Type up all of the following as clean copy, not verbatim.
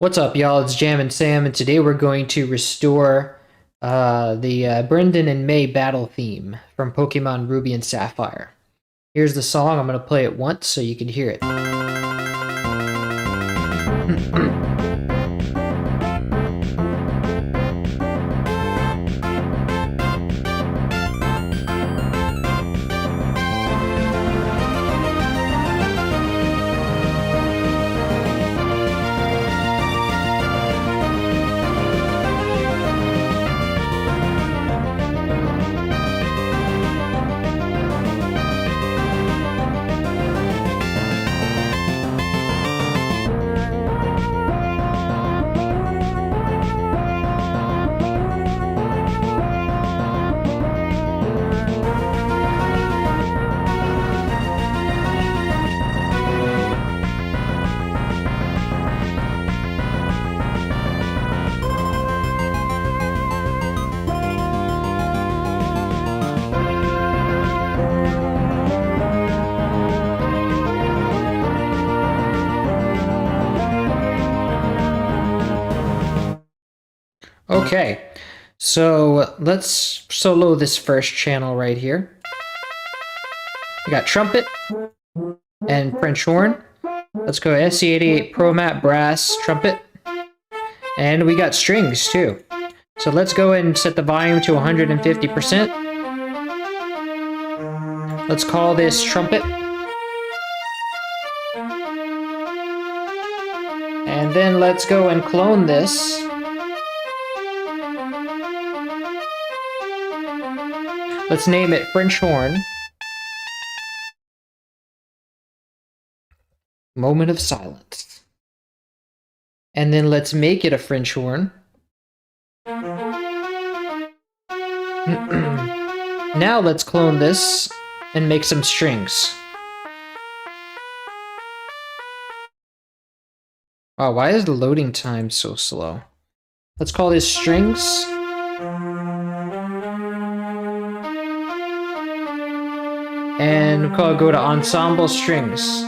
What's up, y'all? It's Jam and Sam, and today we're going to restore the Brendan and May battle theme from Pokémon Ruby and Sapphire. Here's the song. I'm going to play it once so you can hear it. Okay, so let's solo this first channel right here. We got trumpet and French horn. Let's go SC88 Pro Mat brass trumpet. And we got strings too. So let's go ahead and set the volume to 150%. Let's call this trumpet. And then let's go and clone this. Let's name it French horn. Moment of silence. And then let's make it a French horn. Now let's clone this and make some strings. Wow, why is the loading time so slow? Let's call this strings. And we'll go to ensemble strings.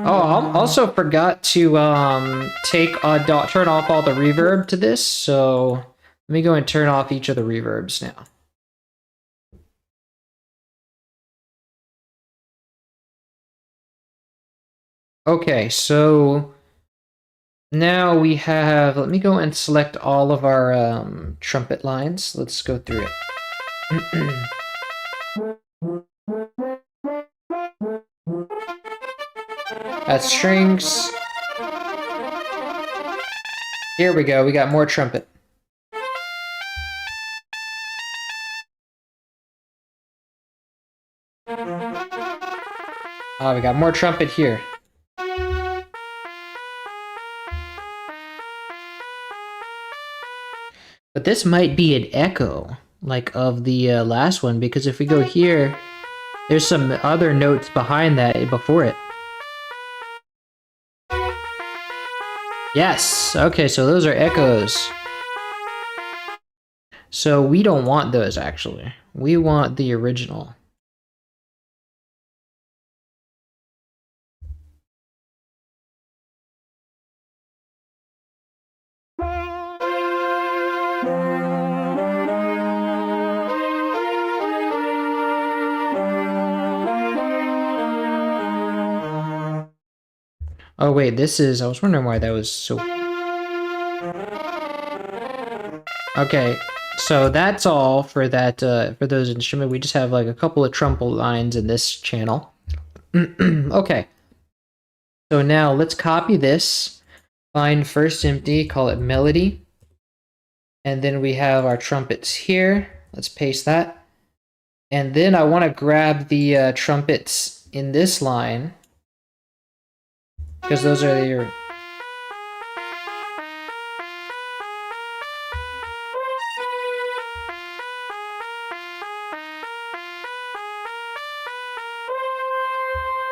Oh, I also forgot to turn off all the reverb to this, so let me go and turn off each of the reverbs now. Okay, so now we have, let me go and select all of our trumpet lines. Let's go through it. That's strings. Here we go, we got more trumpet. Oh, we got more trumpet here. But this might be an echo, like, of the last one, because if we go here, there's some other notes behind that, before it. Yes, okay, so those are echoes. So we don't want those, actually. We want the original. Oh wait, this is, I was wondering why that was so... Okay, so that's all for that, for those instruments. We just have like a couple of trumpet lines in this channel. Okay, so now let's copy this, find first empty, call it melody, and then we have our trumpets here. Let's paste that, and then I want to grab the trumpets in this line, because those are your...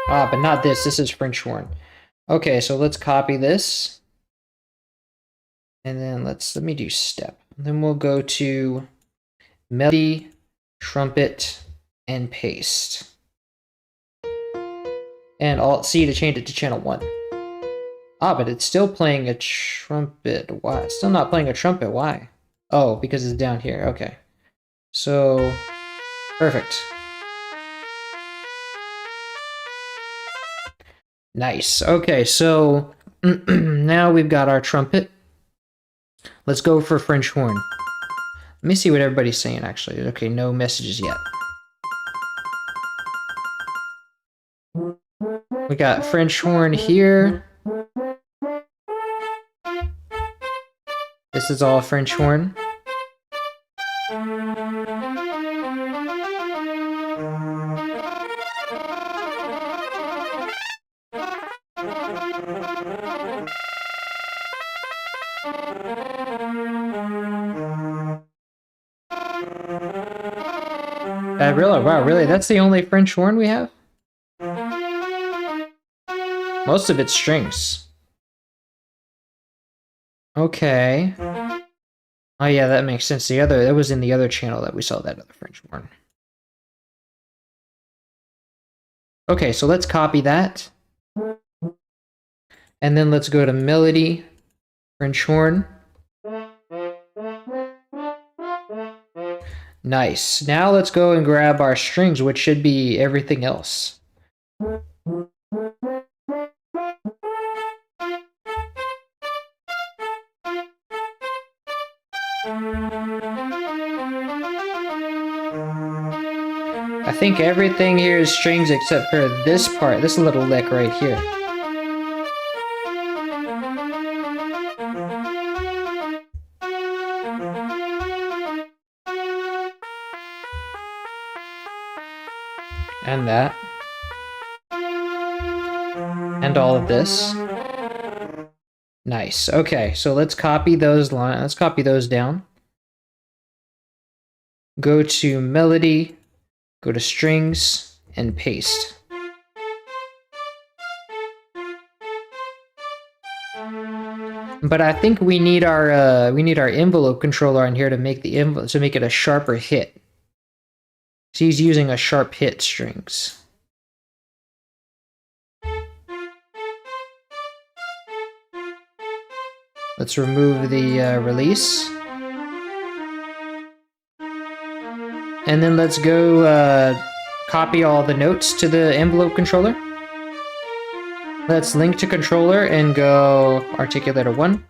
Ah, but not this. This is French horn. Okay, so let's copy this. And then let me do step. Then we'll go to melody, trumpet, and paste. And Alt-C to change it to channel 1. Ah, but it's still playing a trumpet. Why? It's still not playing a trumpet. Why? Oh, because it's down here. Okay. So, perfect. Nice. Okay, so now we've got our trumpet. Let's go for French horn. Let me see what everybody's saying, actually. Okay, no messages yet. We got French horn here. This is all French horn. Wow, really? That's the only French horn we have? Most of it's strings. Okay. Oh yeah, that makes sense. That was in the other channel that we saw that other French horn. Okay, so let's copy that. And then let's go to melody, French horn. Nice. Now let's go and grab our strings, which should be everything else. I think everything here is strings except for this part, this little lick right here. And that. And all of this. Nice. Okay, so let's copy those lines. Let's copy those down. Go to melody, go to strings, and paste. But I think we need our envelope controller on here to make the envelope to make it a sharper hit. So he's using a sharp hit strings. Let's remove the release. And then let's go copy all the notes to the envelope controller. Let's link to controller and go articulator 1.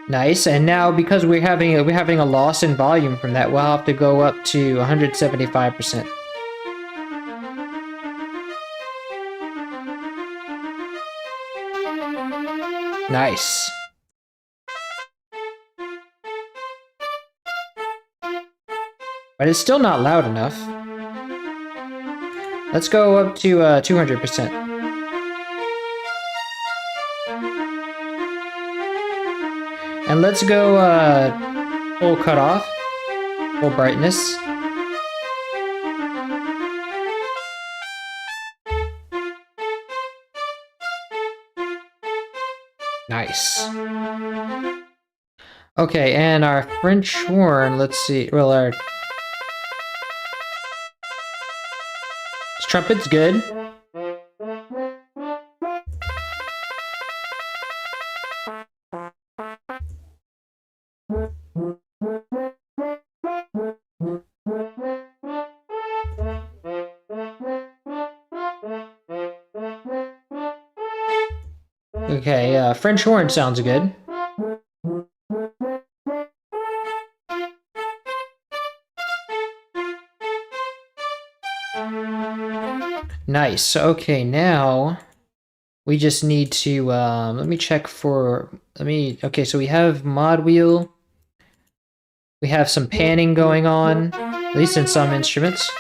Nice, and now because we're having a loss in volume from that, we'll have to go up to 175%. Nice. But it's still not loud enough. Let's go up to 200%. And let's go full cutoff, full brightness. Nice. Okay, and our French horn, let's see, well, our trumpet's good. Okay, French horn sounds good. Nice. Okay, now we just need to let me check for okay, so we have mod wheel. We have some panning going on, at least in some instruments.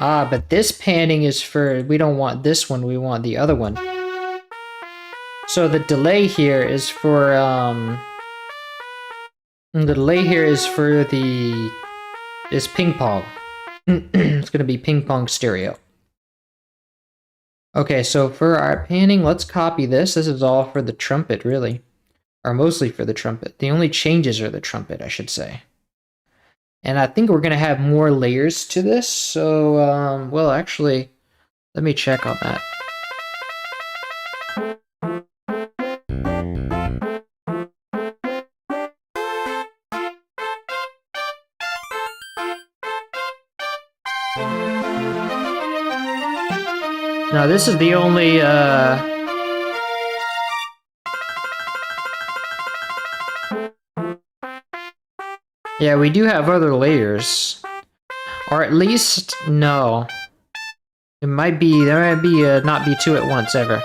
Ah, but this panning is for, we don't want this one, we want the other one. So the delay here is for, is ping pong. It's gonna be ping pong stereo. Okay, so for our panning, let's copy this. This is all for the trumpet, really. Or mostly for the trumpet. The only changes are the trumpet, I should say. And I think we're going to have more layers to this, so, well, actually, let me check on that. Now, this is the only, yeah, we do have other layers. Or at least, no. There might be, not be two at once, ever.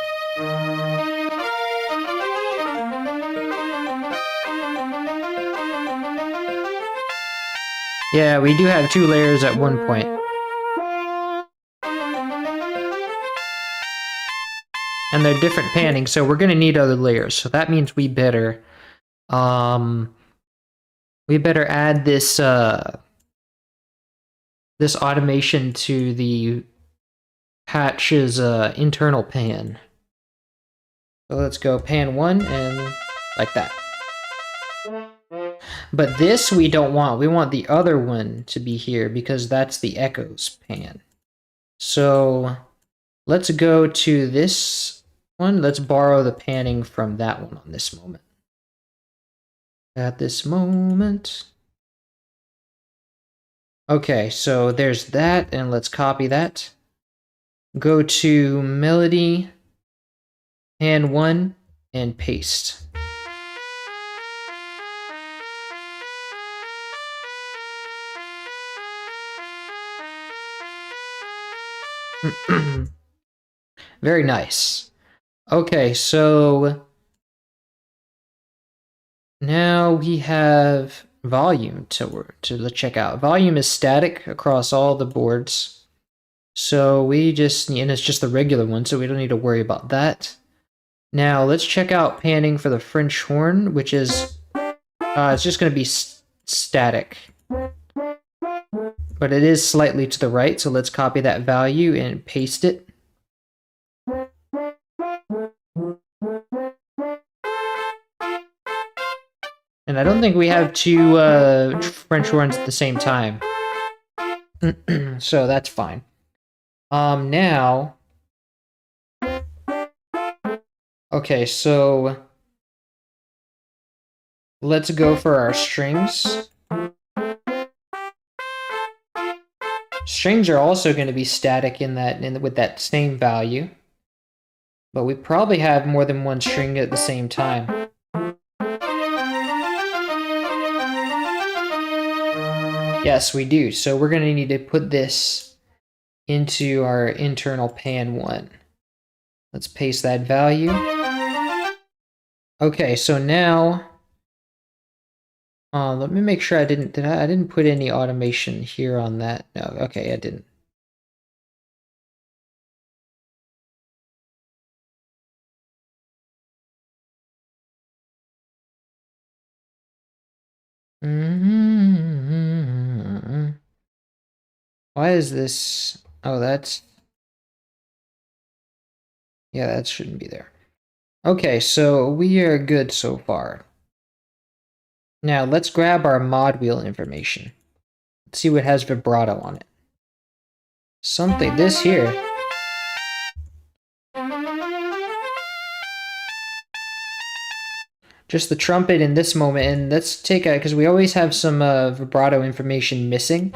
Yeah, we do have 2 layers at one point. And they're different panning, so we're gonna need other layers. So that means we better add this this automation to the patch's internal pan. So let's go pan 1 and like that. But this we don't want. We want the other one to be here because that's the echoes pan. So let's go to this one. Let's borrow the panning from that one on this moment. At this moment. Okay, so there's that, and let's copy that. Go to Melody, pan 1, and paste. Very nice. Okay, so now we have volume to check out. Volume is static across all the boards. So we just, and it's just the regular one, so we don't need to worry about that. Now let's check out panning for the French horn, which is, it's just going to be static. But it is slightly to the right, so let's copy that value and paste it. And I don't think we have 2 French horns at the same time. So that's fine. Now... Okay, so... let's go for our strings. Strings are also going to be static with that same value. But we probably have more than one string at the same time. Yes, we do. So we're going to need to put this into our internal pan 1. Let's paste that value. Okay, so now let me make sure I didn't put any automation here on that. No, okay, I didn't. Why is this? Oh, that's... yeah, that shouldn't be there. Okay, so we are good so far. Now, let's grab our mod wheel information. Let's see what has vibrato on it. Something, this here. Just the trumpet in this moment, and let's take a, because we always have some vibrato information missing.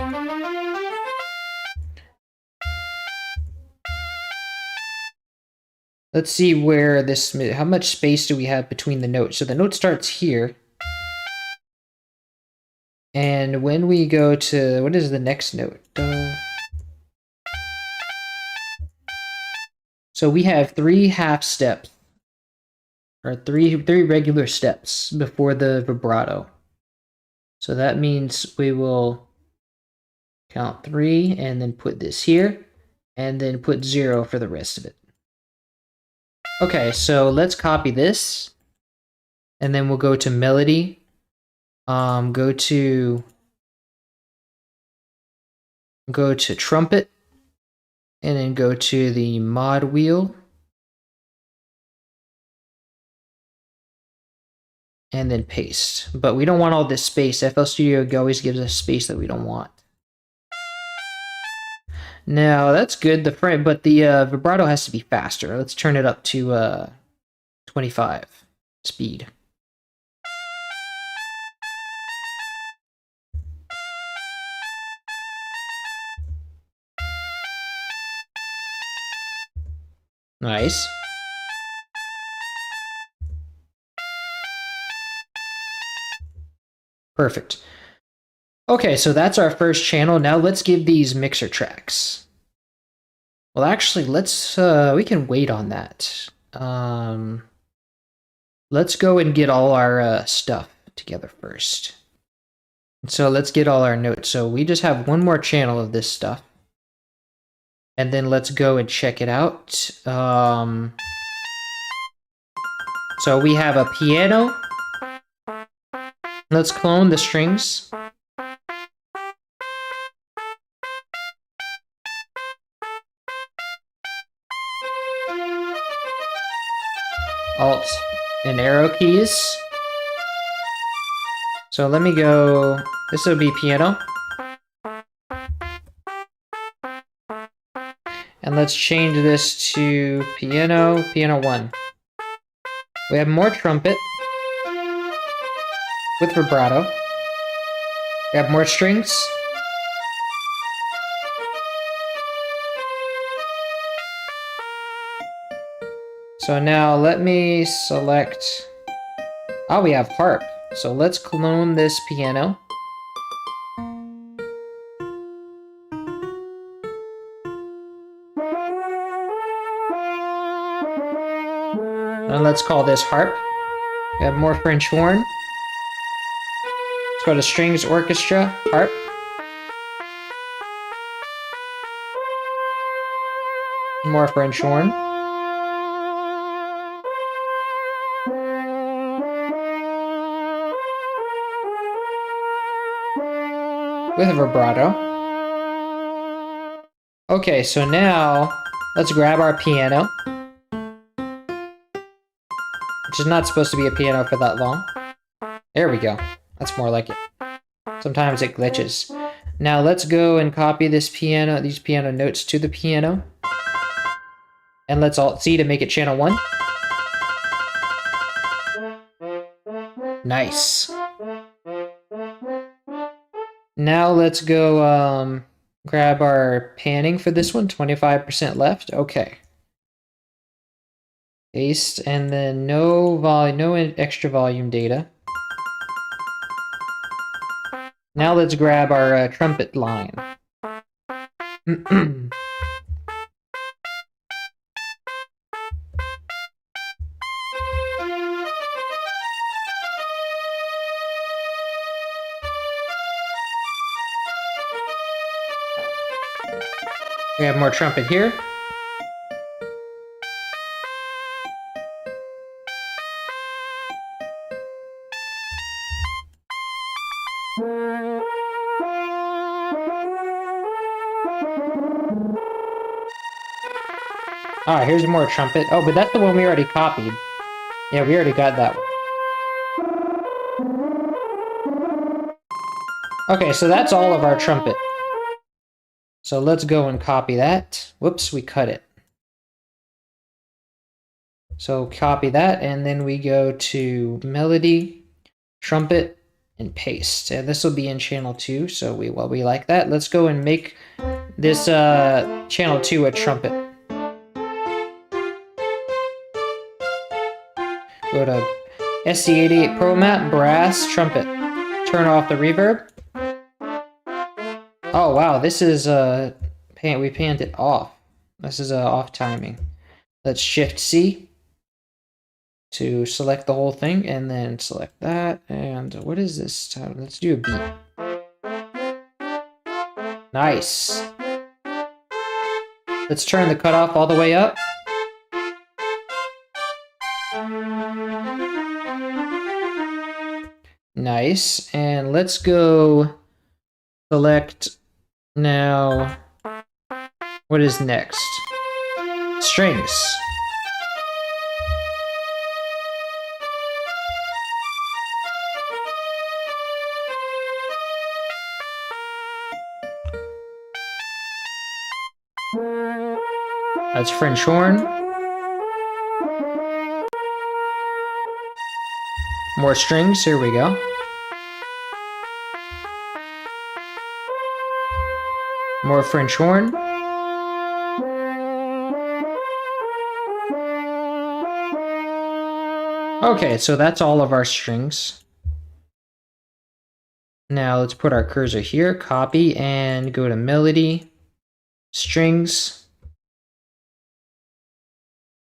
Let's see where this, how much space do we have between the notes? So the note starts here. And when we go to, what is the next note? So we have 3 half steps, or three regular steps before the vibrato. So that means we will count 3 and then put this here, and then put 0 for the rest of it. Okay, so let's copy this, and then we'll go to melody, go to trumpet, and then go to the mod wheel. And then paste. But we don't want all this space. FL Studio always gives us space that we don't want. Now, that's good, but the vibrato has to be faster. Let's turn it up to 25 speed. Nice. Perfect. Okay, so that's our first channel. Now let's give these mixer tracks. Well, actually, we can wait on that. Let's go and get all our stuff together first. So let's get all our notes. So we just have one more channel of this stuff. And then let's go and check it out. So we have a piano. Let's clone the strings. Alt and arrow keys. So let me go, this will be piano. And let's change this to piano 1. We have more trumpet with vibrato. We have more strings. So now let me select, oh, we have harp. So let's clone this piano. And let's call this harp. We have more French horn. Let's go to strings, orchestra, harp. More French horn. With a vibrato. Okay, so now let's grab our piano. Which is not supposed to be a piano for that long. There we go. That's more like it. Sometimes it glitches. Now let's go and copy these piano notes to the piano. And let's Alt-C to make it channel 1. Nice. Now let's go grab our panning for this one, 25% left. Okay. Paste, and then no extra volume data. Now let's grab our trumpet line. We have more trumpet here. Ah, here's more trumpet. Oh, but that's the one we already copied. Yeah, we already got that one. Okay, so that's all of our trumpet. So let's go and copy that. Whoops, we cut it. So copy that, and then we go to melody, trumpet, and paste. And this will be in channel 2, so we like that. Let's go and make this channel 2 a trumpet. Go to SC88 Pro Map, brass, trumpet. Turn off the reverb. Oh wow, this is we panned it off. This is off timing. Let's Shift C to select the whole thing, and then select that. And what is this? Let's do a beat. Nice. Let's turn the cutoff all the way up. Nice. And let's go select now What is next? Strings. That's French horn. More strings, here we go. More French horn. Okay, so that's all of our strings. Now let's put our cursor here, copy, and go to melody, strings.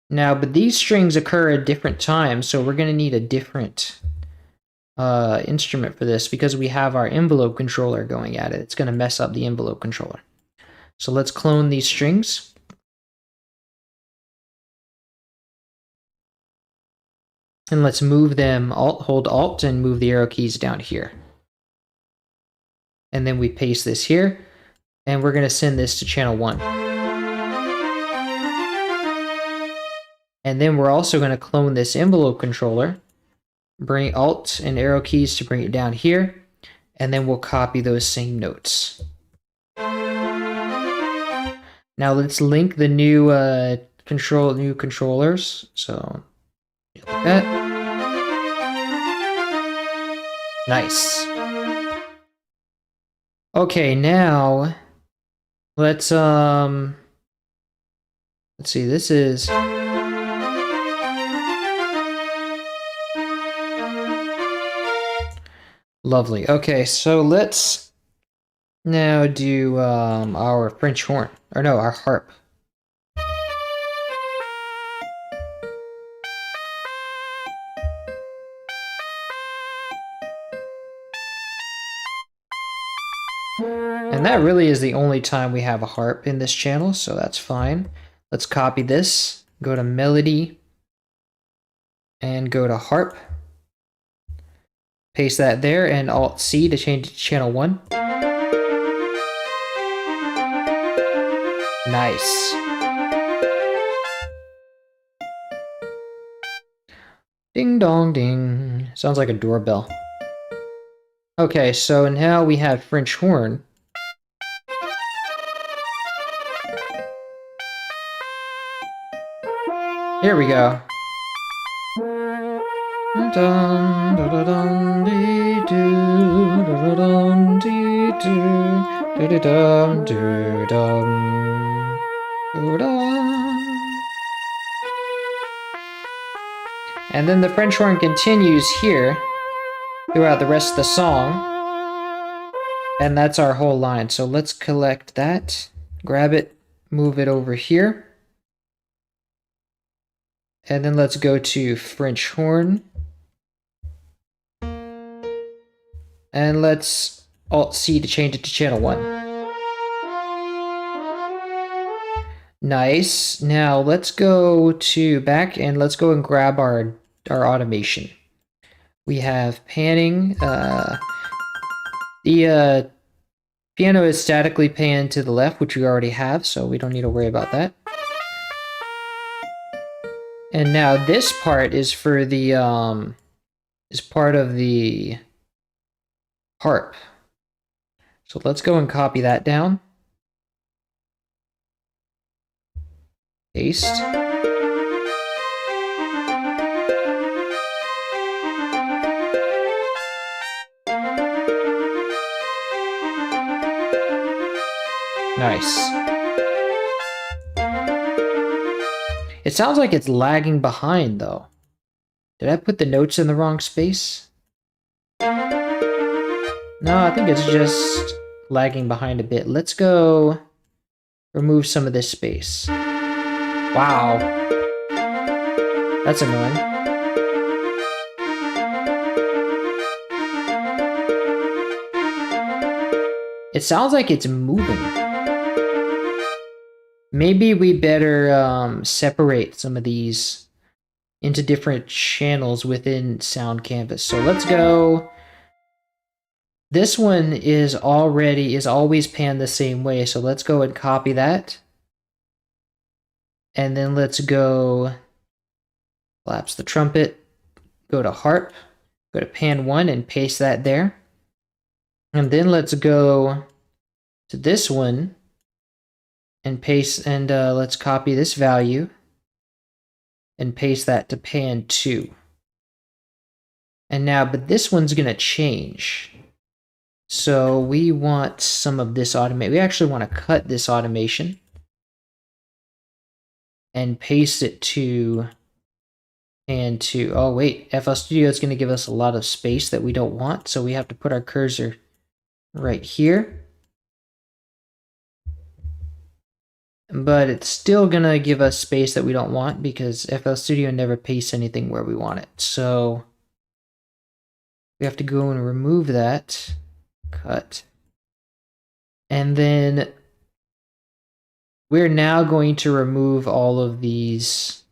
Now, but these strings occur at different times, so we're going to need a different instrument for this because we have our envelope controller going at it. It's going to mess up the envelope controller. So let's clone these strings. And let's move them, hold Alt and move the arrow keys down here. And then we paste this here, and we're going to send this to channel 1. And then we're also going to clone this envelope controller, bring Alt and arrow keys to bring it down here, and then we'll copy those same notes. Now let's link the new controllers. So like that. Nice. Okay, now let's see, this is lovely. Okay, so let's now do our French horn, or no, our harp. And that really is the only time we have a harp in this channel, so that's fine. Let's copy this, go to melody, and go to harp. Paste that there, and Alt-C to change it to channel 1. Nice. Ding dong ding. Sounds like a doorbell. Okay, so now we have French horn. Here we go. And then the French horn continues here throughout the rest of the song. And that's our whole line. So let's collect that, grab it, move it over here. And then let's go to French horn. And let's Alt-C to change it to channel 1. Nice. Now let's go to back and let's go and grab our automation. We have panning. The piano is statically panned to the left, which we already have, so we don't need to worry about that. And now this part is for the is part of the harp. So let's go and copy that down. Paste. Nice. It sounds like it's lagging behind, though. Did I put the notes in the wrong space? No, I think it's just lagging behind a bit. Let's go remove some of this space. Wow. That's annoying. It sounds like it's moving. Maybe we better separate some of these into different channels within Sound Canvas. So let's go. This one is always panned the same way, so let's go and copy that. And then let's go collapse the trumpet, go to harp, go to pan 1 and paste that there. And then let's go to this one and paste, and let's copy this value and paste that to pan 2. And now, but this one's going to change. So we want some of this automate. We actually want to cut this automation and paste it to pan 2. Oh, wait. FL Studio is going to give us a lot of space that we don't want. So we have to put our cursor right here. But it's still going to give us space that we don't want because FL Studio never pastes anything where we want it. So we have to go and remove that. Cut. And then we're now going to remove all of these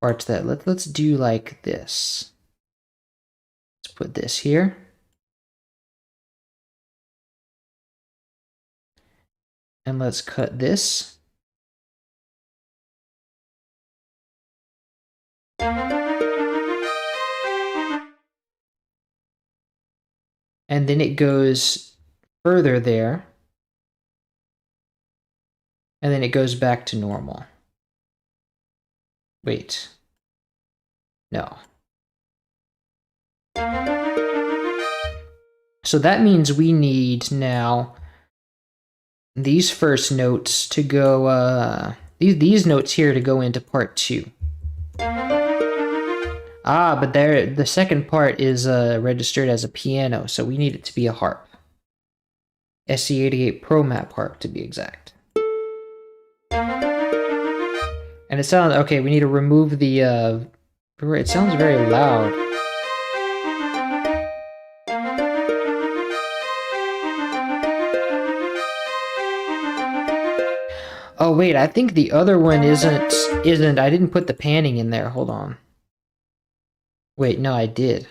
parts that let's do like this. Let's put this here. And let's cut this. And then it goes further there. And then it goes back to normal. Wait. No. So that means we need now these first notes to go, these notes here to go into part 2. Ah, but there, the second part is registered as a piano, so we need it to be a harp. SC88 Pro Map harp, to be exact. And it sounds, okay, we need to remove the, it sounds very loud. Oh, wait, I think the other one isn't, I didn't put the panning in there, hold on. Wait, no, I did.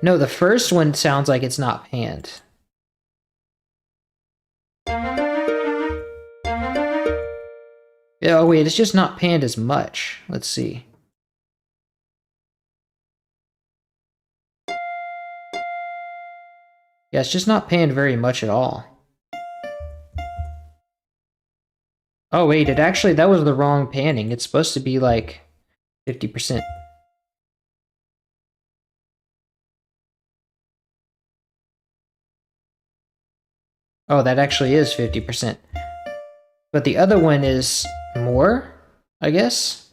No, the first one sounds like it's not panned. Oh, wait, it's just not panned as much. Let's see. Yeah, it's just not panned very much at all. Oh, wait, it actually, that was the wrong panning. It's supposed to be like 50%. Oh, that actually is 50%. But the other one is more, I guess?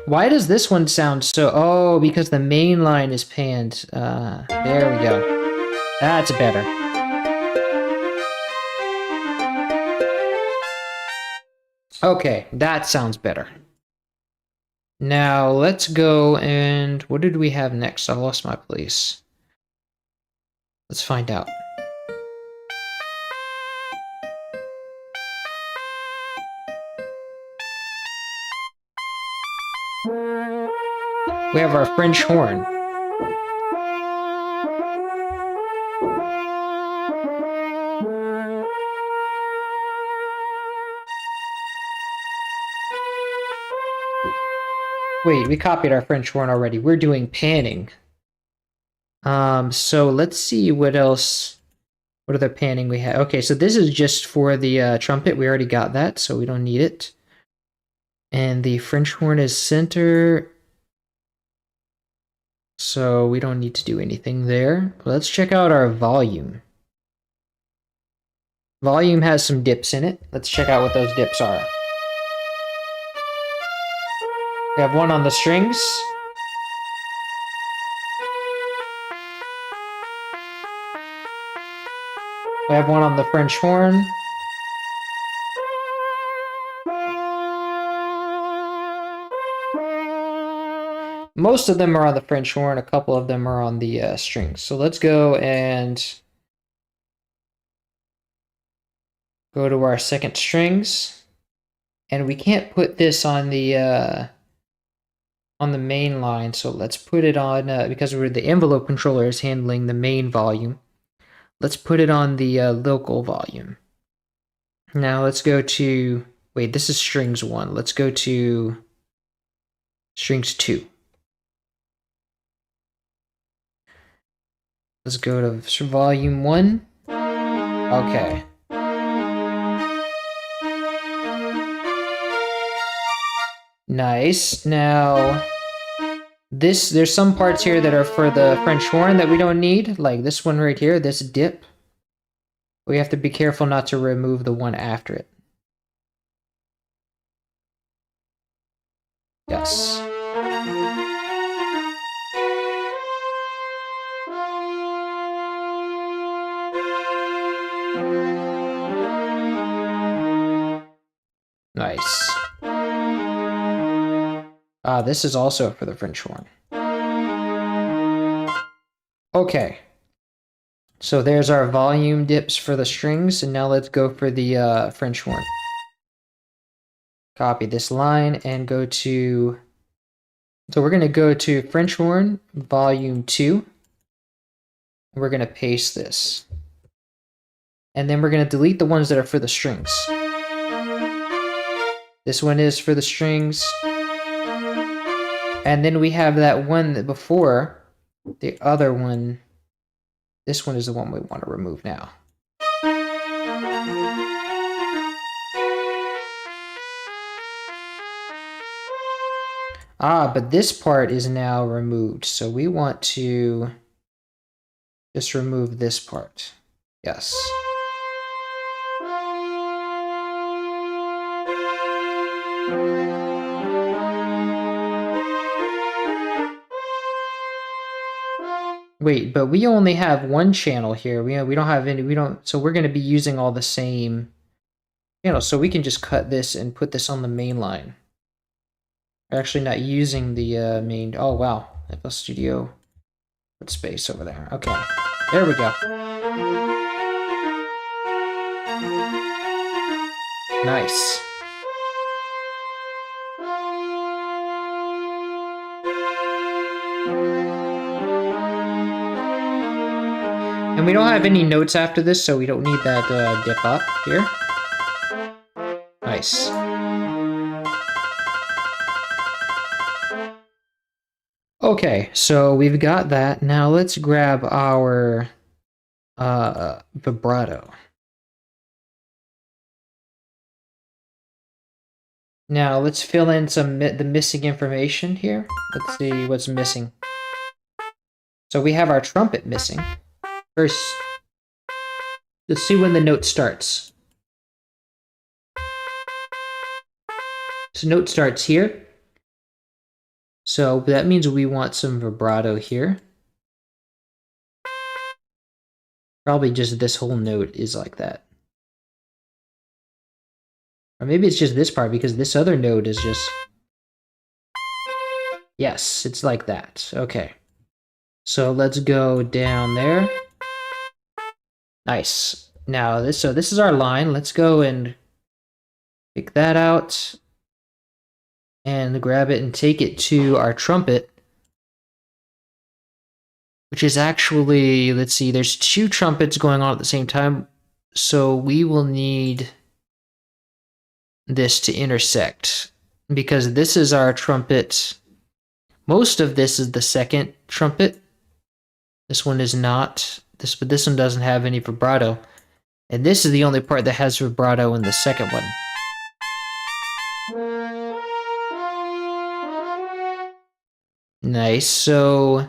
Why does this one sound so... Oh, because the main line is panned. There we go. That's better. Okay, that sounds better. Now, let's go and... What did we have next? I lost my place. Let's find out. We have our French horn. Wait, we copied our French horn already. We're doing panning. So let's see what else, what other panning we have. Okay, so this is just for the trumpet. We already got that, so we don't need it. And the French horn is center. So we don't need to do anything there. Let's check out our volume. Volume has some dips in it. Let's check out what those dips are. We have one on the strings. We have one on the French horn. Most of them are on the French horn, a couple of them are on the strings. So let's go and go to our second strings. And we can't put this on the on the main line. So let's put it on, because the envelope controller is handling the main volume. Let's put it on the local volume. Now let's go to, wait, this is strings 1. Let's go to strings 2. Let's go to volume 1. Okay. Nice. Now, there's some parts here that are for the French horn that we don't need, like this one right here, this dip. We have to be careful not to remove the one after it. Yes. Nice. This is also for the French horn. Okay. So there's our volume dips for the strings, and now let's go for the French horn. Copy this line and go to, so we're going to go to French horn, volume 2. We're going to paste this. And then we're going to delete the ones that are for the strings. This one is for the strings. And then we have that one that before, the other one. This one is the one we want to remove now. But this part is now removed. So we want to just remove this part. Yes. Wait, but we only have one channel here. We don't have any, so we're going to be using all the same channels. So we can just cut this and put this on the main line. We're actually not using the main, oh wow, FL Studio, put space over there. Okay, there we go. Nice. And we don't have any notes after this, so we don't need that dip up here. Nice. Okay, so we've got that. Now let's grab our vibrato. Now let's fill in the missing information here. Let's see what's missing. So we have our trumpet missing. First, let's see when the note starts. So note starts here. So that means we want some vibrato here. Probably just this whole note is like that. Or maybe it's just this part because this other note is just... Yes, it's like that. Okay. So let's go down there. Nice. Now this is our line. Let's go and pick that out and grab it and take it to our trumpet, which is actually, let's see, there's 2 trumpets going on at the same time, so we will need this to intersect because this is our trumpet. Most of this is the second trumpet. This one is not. But this one doesn't have any vibrato. And this is the only part that has vibrato in the second one. Nice, so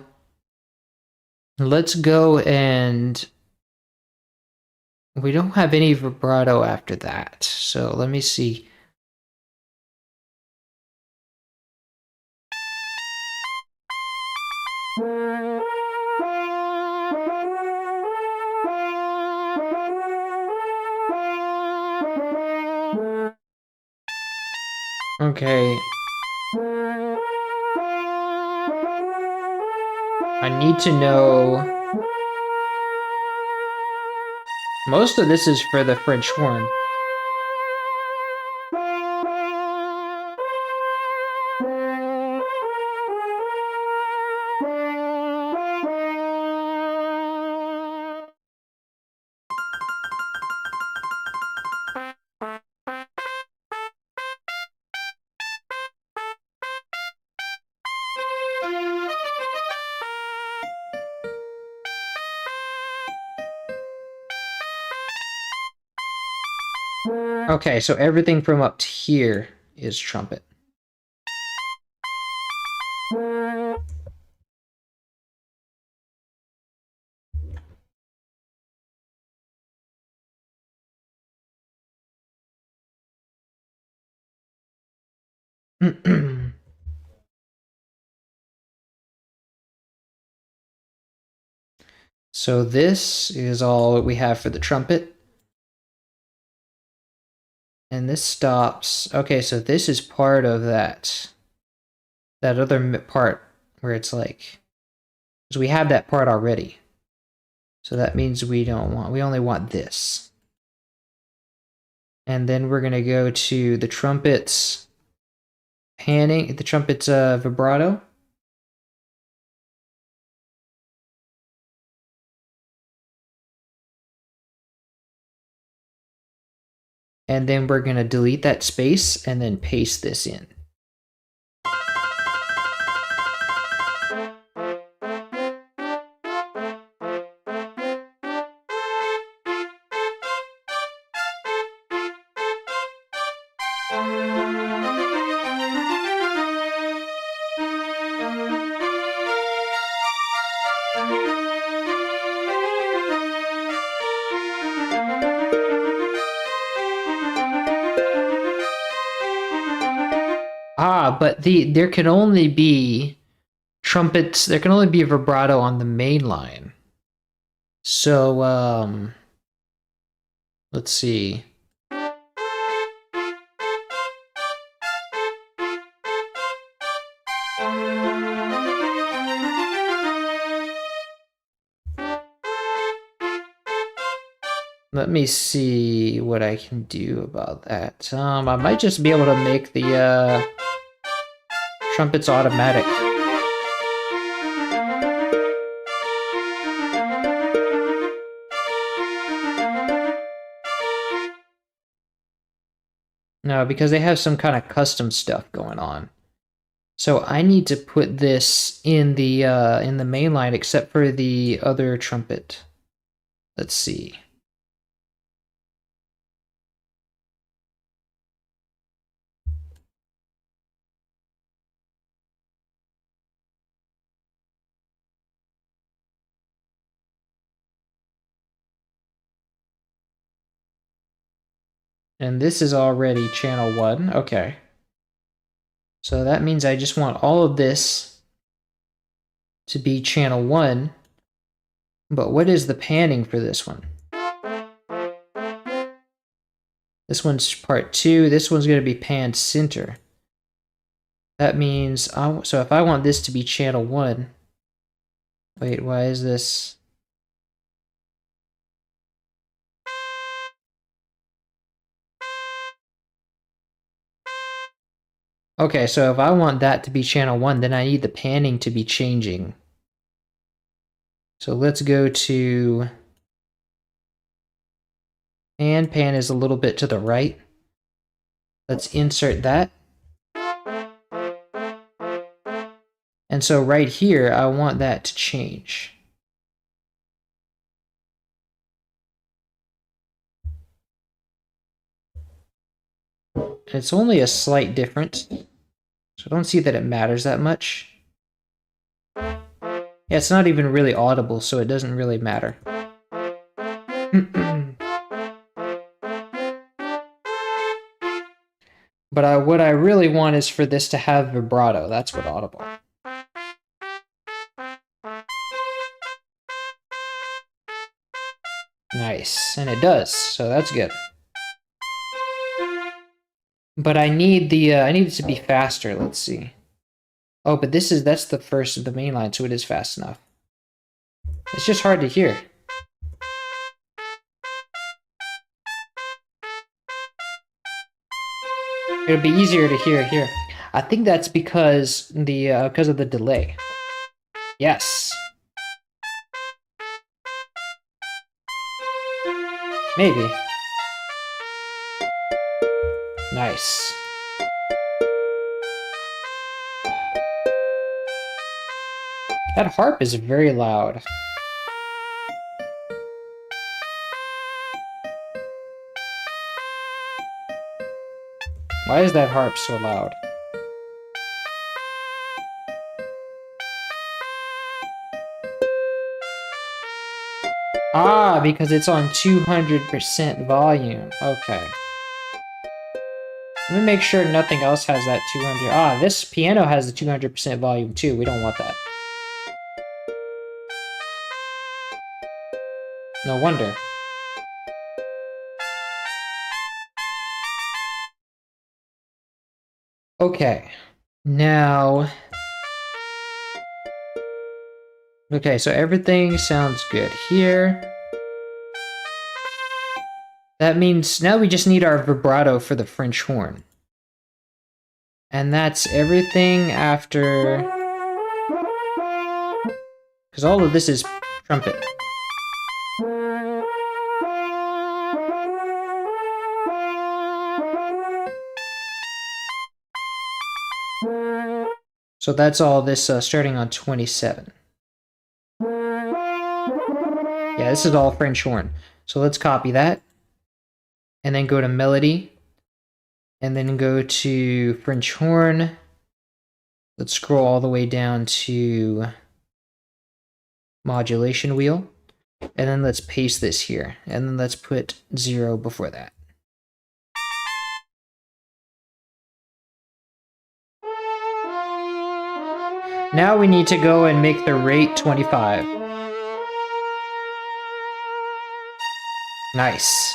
let's go and we don't have any vibrato after that. So let me see. Okay. I need to know. Most of this is for the French horn. Okay, so everything from up to here is trumpet. So this is all we have for the trumpet. And this stops. Okay, so this is part of that other part where it's like, because we have that part already. So that means we only want this. And then we're gonna go to the trumpet's panning, the trumpet's vibrato. And then we're gonna delete that space and then paste this in. But there can only be trumpets, there can only be a vibrato on the main line. So, let's see. Let me see what I can do about that. I might just be able to make the trumpets automatic. No, because they have some kind of custom stuff going on. So I need to put this in the main line except for the other trumpet. Let's see. And this is already channel 1. Okay. So that means I just want all of this to be channel 1. But what is the panning for this one? This one's part 2. This one's going to be panned center. That means, so if I want this to be channel 1. Wait, why is this? Okay, so if I want that to be channel 1, then I need the panning to be changing. So let's go to pan is a little bit to the right. Let's insert that. And so right here, I want that to change. And it's only a slight difference. So I don't see that it matters that much. Yeah, it's not even really audible, so it doesn't really matter. But what I really want is for this to have vibrato. That's what audible. Nice, and it does, so that's good. But I need it to be faster. Let's see. Oh, but that's the first of the main line, so it is fast enough. It's just hard to hear. It'll be easier to hear here. I think that's because of the delay. Yes. Maybe. Nice. That harp is very loud. Why is that harp so loud? Ah, because it's on 200% volume. Okay. Let me make sure nothing else has that 200. Ah, this piano has the 200% volume too. We don't want that. No wonder. Okay. Now... Okay, so everything sounds good here. That means now we just need our vibrato for the French horn. And that's everything after... Because all of this is trumpet. So that's all this starting on 27. Yeah, this is all French horn. So let's copy that. And then go to melody. And then go to French horn. Let's scroll all the way down to modulation wheel. And then let's paste this here. And then let's put 0 before that. Now we need to go and make the rate 25. Nice.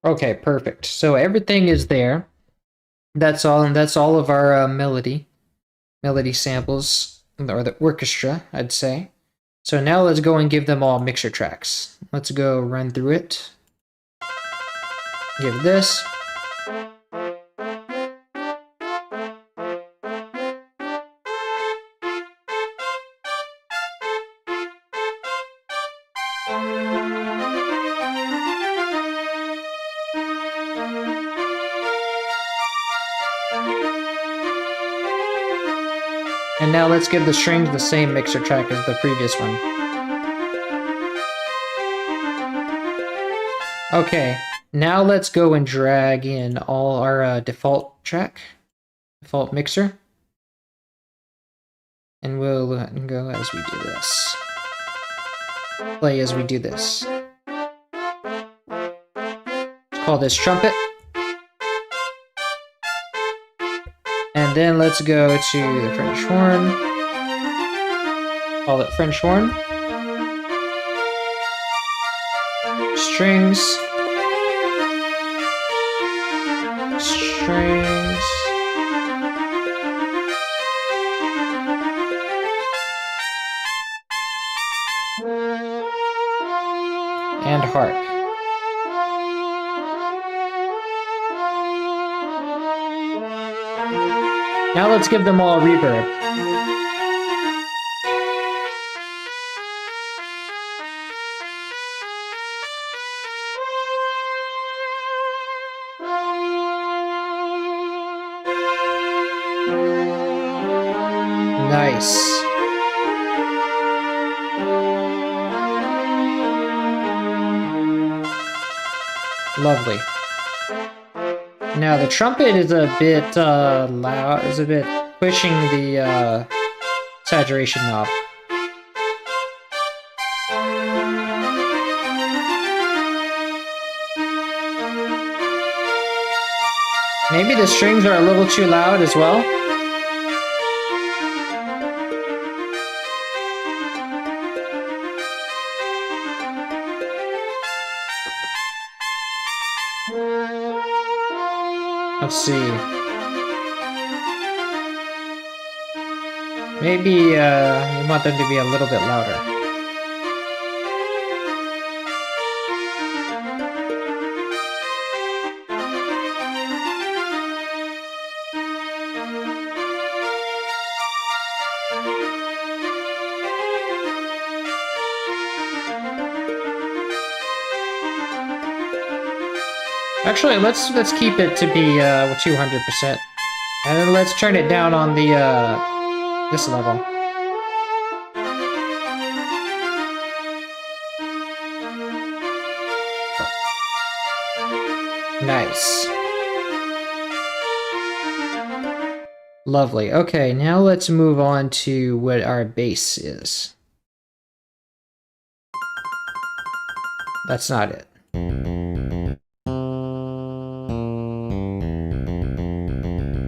Okay, perfect. So everything is there. That's all, and that's all of our melody samples, or the orchestra, I'd say. So now let's go and give them all mixer tracks. Let's go run through it. Give this. And now let's give the strings the same mixer track as the previous one. Okay, now let's go and drag in all our default mixer. And we'll go as we do this. Play as we do this. Let's call this trumpet. And then let's go to the French horn. Call it French horn. Strings. Strings. And harp. Now let's give them all reverb. Nice. Lovely. Now the trumpet is a bit loud, is a bit pushing the saturation knob. Maybe the strings are a little too loud as well. Let's see. Maybe you want them to be a little bit louder. Actually, let's keep it to be 200%, and then let's turn it down on the this level. Nice. Lovely. Okay, now let's move on to what our bass is. That's not it.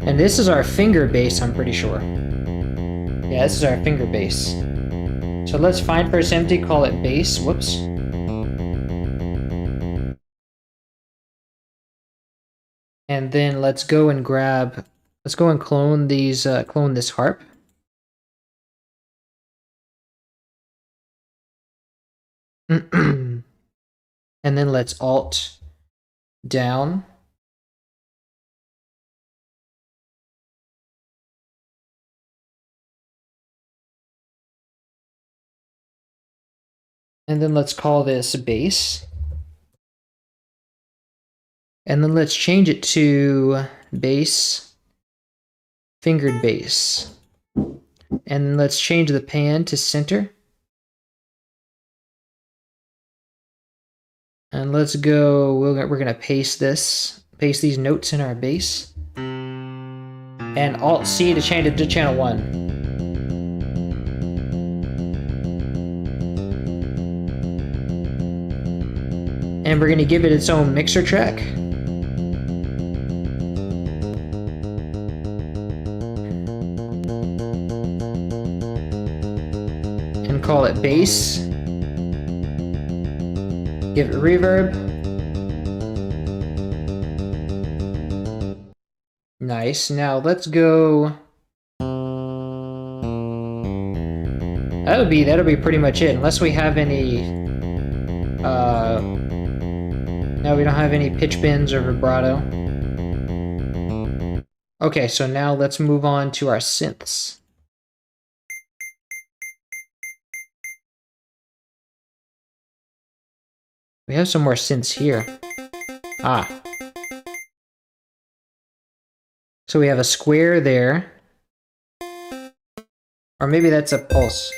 And this is our finger bass, I'm pretty sure. Yeah, this is our finger bass. So let's find first empty, call it bass. Whoops. And then let's go and clone these, clone this harp. And then let's alt down. And then let's call this bass. And then let's change it to bass, fingered bass. And then let's change the pan to center. And let's go, we're gonna paste these notes in our bass. And Alt C to change it to channel 1. And we're gonna give it its own mixer track. And call it bass. Give it reverb. Nice. Now let's go. That'll be pretty much it, unless we have any. No, we don't have any pitch bends or vibrato. Okay, so now let's move on to our synths. We have some more synths here. Ah. So we have a square there. Or maybe that's a pulse.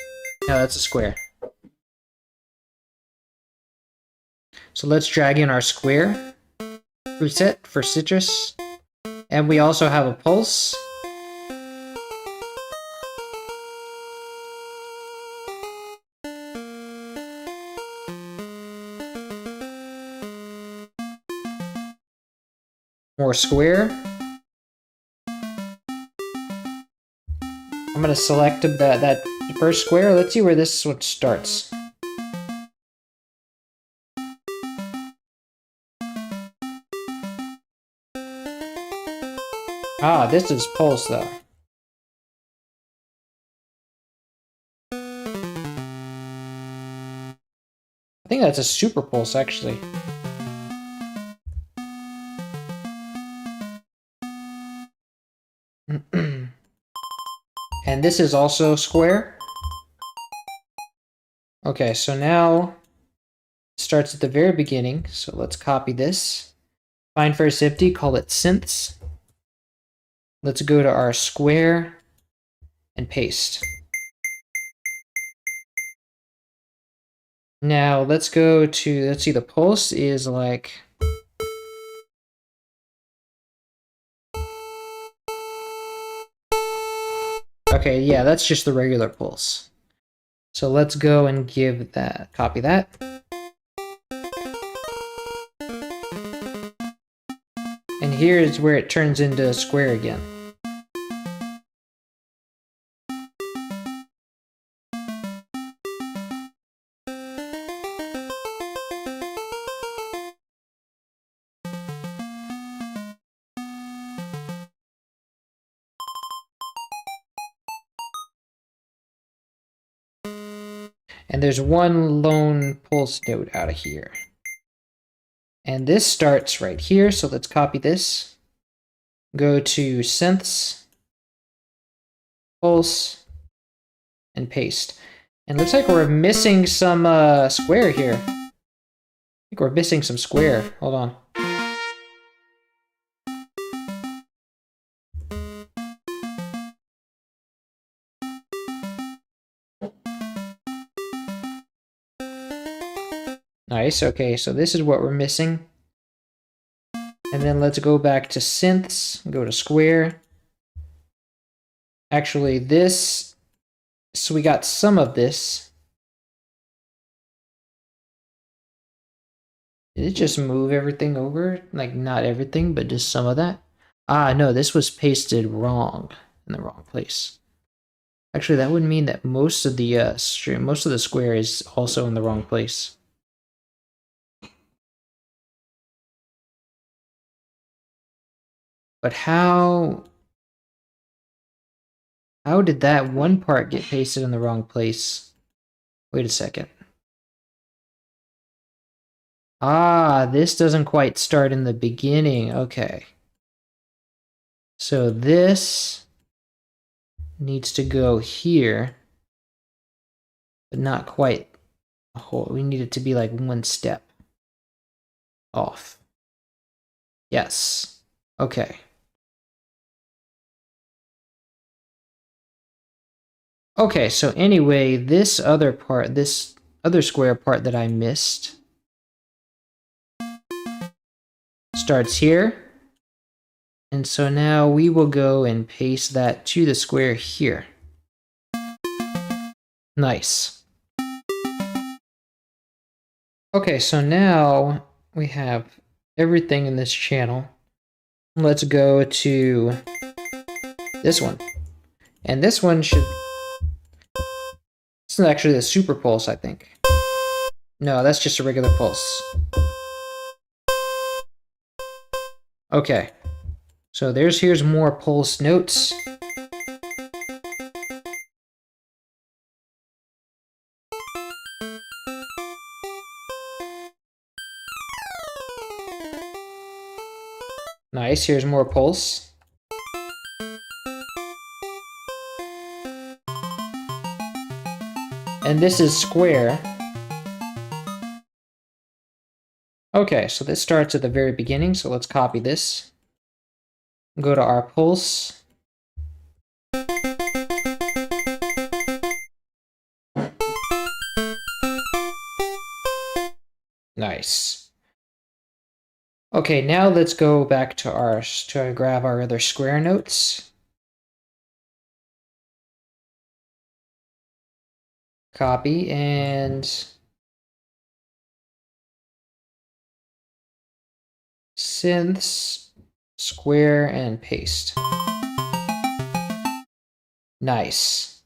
No, that's a square. So let's drag in our square preset for citrus. And we also have a pulse. More square. I'm gonna select that first square. Let's see where this one starts. Ah, this is pulse though. I think that's a super pulse actually. And this is also square. Okay, so now it starts at the very beginning. So let's copy this. Find first empty, call it synths. Let's go to our square and paste. Now let's go to, let's see, the pulse is like... Okay, yeah, that's just the regular pulse. So let's go and give that, copy that. And here is where it turns into a square again. And there's one lone pulse note out of here. And this starts right here, so let's copy this. Go to synths, pulse, and paste. And looks like we're missing some square here. I think we're missing some square. Hold on. Nice, okay, so this is what we're missing. And then let's go back to synths, go to square. Actually, this, so we got some of this. Did it just move everything over? Like, not everything, but just some of that? Ah, no, this was pasted wrong, in the wrong place. Actually, that would mean that most of the square is also in the wrong place. But how did that one part get pasted in the wrong place? Wait a second. Ah, this doesn't quite start in the beginning. Okay. So this needs to go here, but not quite a whole. We need it to be like one step off. Yes. Okay. Okay, so anyway, this other part, this other square part that I missed starts here. And so now we will go and paste that to the square here. Nice. Okay, so now we have everything in this channel. Let's go to this one. And this one should... This is actually the super pulse, I think. No, that's just a regular pulse. Okay. So here's more pulse notes. Nice, here's more pulse. And this is square. Okay, so this starts at the very beginning, so let's copy this. Go to our pulse. Nice. Okay, now let's go back to grab our other square notes. Copy and synths, square, and paste. Nice.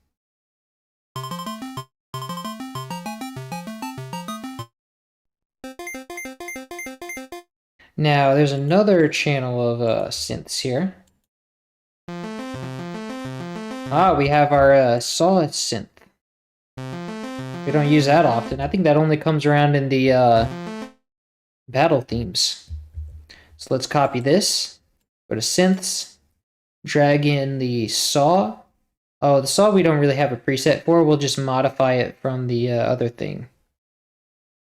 Now, there's another channel of synths here. Ah, we have our saw synth. We don't use that often. I think that only comes around in the battle themes. So let's copy this. Go to synths. Drag in the saw. Oh, the saw we don't really have a preset for. We'll just modify it from the other thing.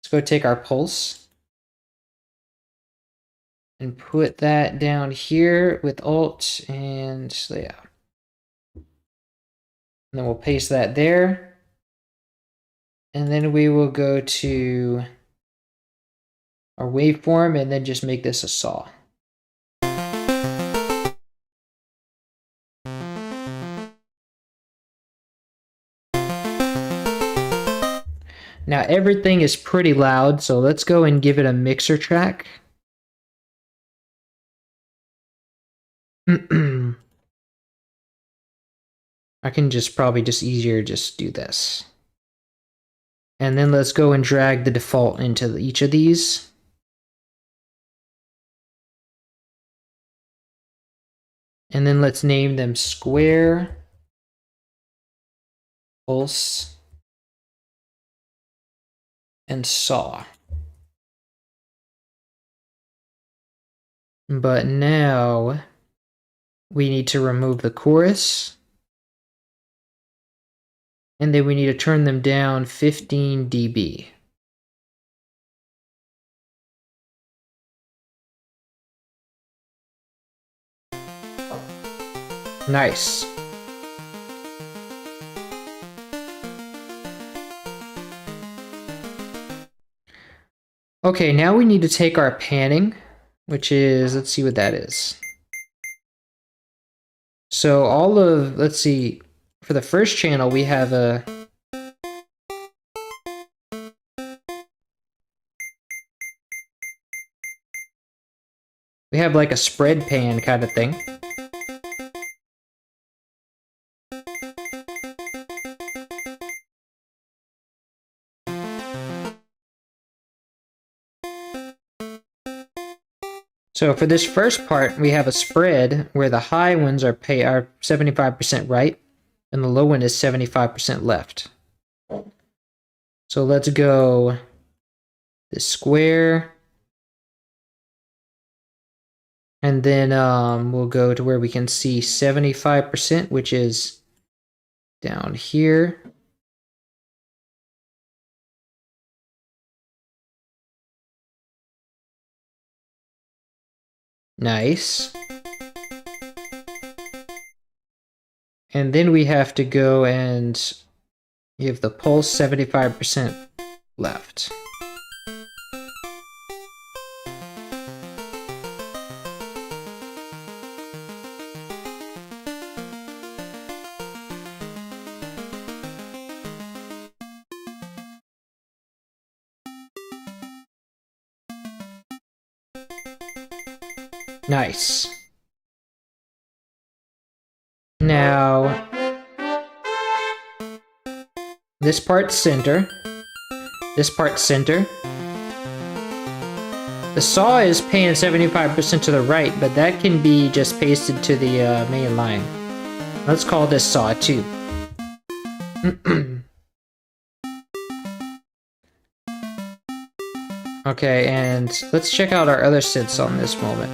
Let's go take our pulse. And put that down here with Alt, and yeah. And then we'll paste that there. And then we will go to our waveform and then just make this a saw. Now everything is pretty loud, so let's go and give it a mixer track. I can probably easier just do this. And then let's go and drag the default into each of these. And then let's name them square, pulse, and saw. But now we need to remove the chorus. And then we need to turn them down 15 dB. Nice. Okay, now we need to take our panning, which is, let's see what that is. So all of, let's see, for the first channel, we have a... We have like a spread pan kind of thing. So for this first part, we have a spread where the high ones are 75% right, and the low one is 75% left. So let's go this square, and then we'll go to where we can see 75%, which is down here. Nice. And then we have to go and give the pulse 75% left. Nice. Now, this part's center. This part's center. The saw is paying 75% to the right, but that can be just pasted to the main line. Let's call this saw 2. Okay, and let's check out our other synths on this moment.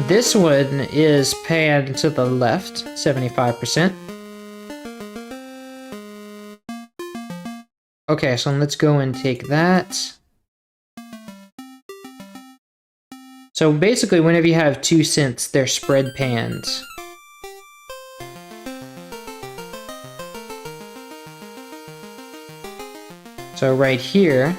This one is panned to the left, 75%. Okay, so let's go and take that. So basically, whenever you have two synths, they're spread pans. So right here,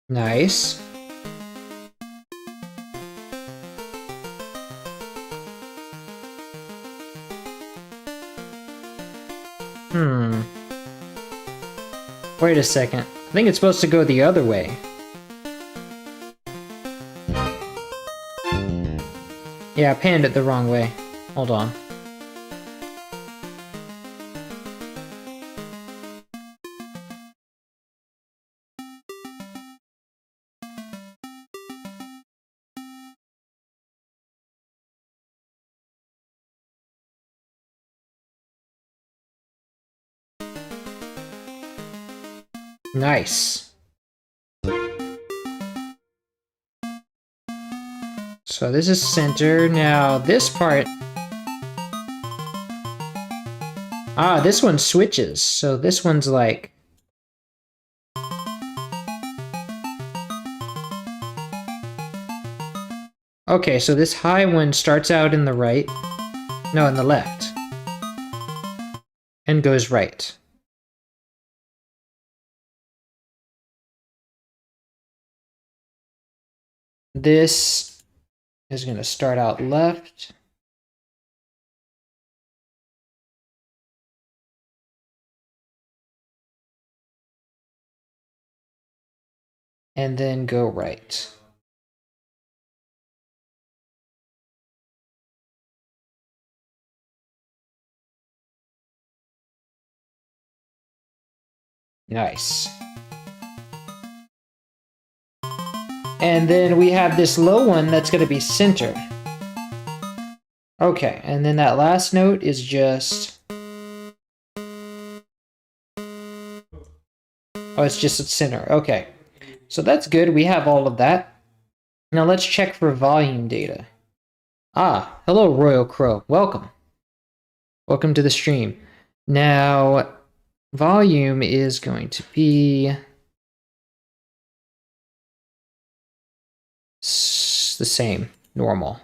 nice. Wait a second. I think it's supposed to go the other way. Yeah, I panned it the wrong way. Hold on. Nice. So this is center. Now this part... Ah, this one switches. So this one's like... Okay, so this high one starts out in the right. No, in the left. And goes right. This is going to start out left. And then go right. Nice. And then we have this low one that's going to be center. Okay, and then that last note is just... Oh, it's just a center. Okay. So that's good. We have all of that. Now let's check for volume data. Ah, hello Royal Crow, welcome. Welcome to the stream. Now, volume is going to be the same, normal.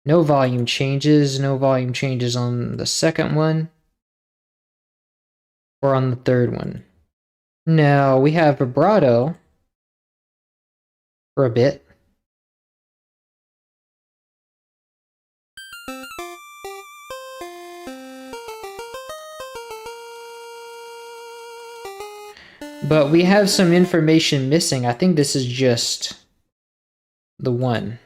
No volume changes on the second one or on the third one. Now we have vibrato for a bit. But we have some information missing. I think this is just the one.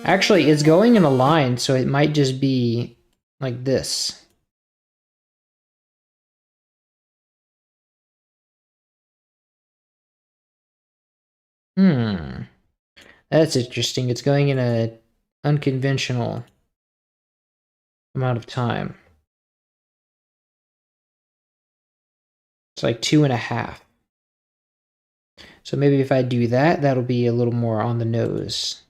Actually, it's going in a line, so it might just be like this. That's interesting. It's going in an unconventional amount of time. It's like 2.5. So maybe if I do that, that'll be a little more on the nose.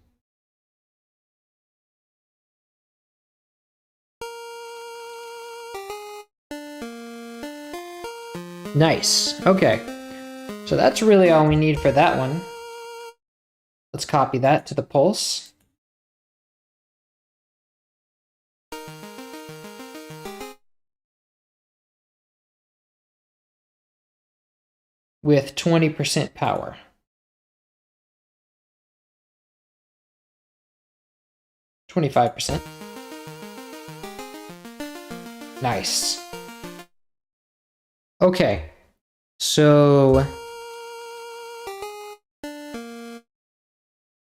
Nice. Okay. So that's really all we need for that one. Let's copy that to the pulse. With 20% power. %. Nice. Okay. So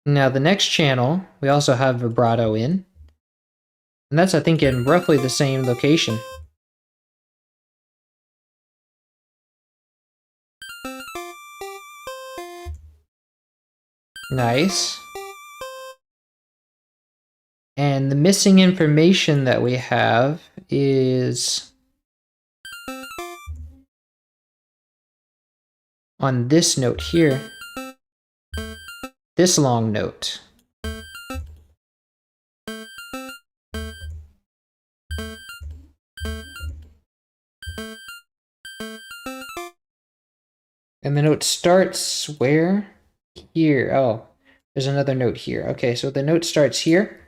now the next channel, we also have vibrato in. And that's, I think, in roughly the same location. Nice. And the missing information that we have is on this note here. This long note. And the note starts where? Here. Oh, there's another note here. Okay, so the note starts here.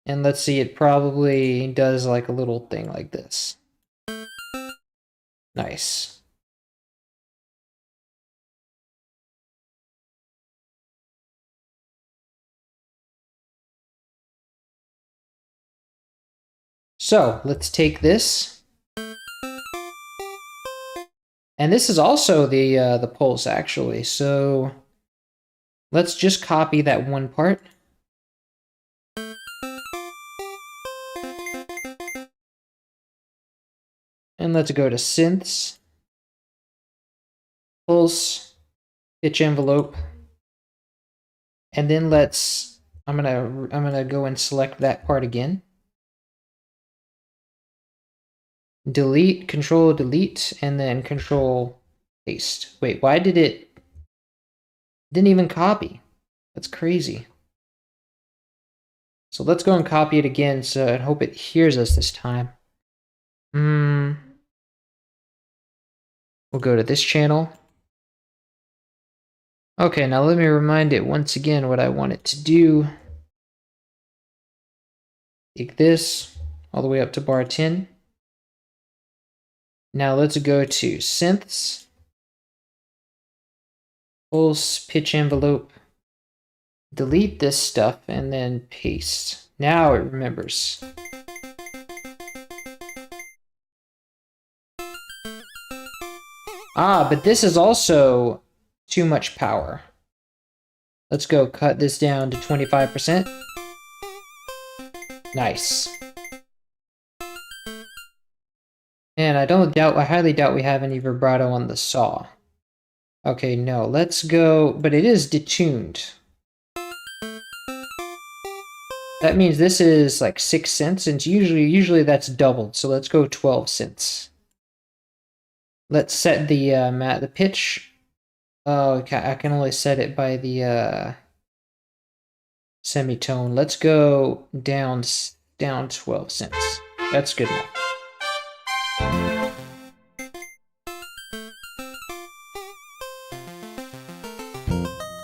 And let's see, it probably does like a little thing like this. Nice. So let's take this. And this is also the pulse, actually. So let's just copy that one part. And let's go to synths, pulse, pitch envelope, and then I'm gonna go and select that part again. Delete, control delete, and then control paste. Wait, why didn't even copy? That's crazy. So let's go and copy it again and hope it hears us this time. We'll go to this channel. Okay, now let me remind it once again what I want it to do. Take this all the way up to bar 10. Now let's go to synths, pulse, pitch envelope, delete this stuff, and then paste. Now it remembers. Ah, but this is also too much power. Let's go cut this down to 25%. Nice. And I highly doubt we have any vibrato on the saw. Okay, no, let's go, but it is detuned. That means this is like 6 cents, and usually that's doubled. So let's go 12 cents. Let's set the the pitch. Oh, I can only set it by the semitone. Let's go down 12 cents. That's good enough.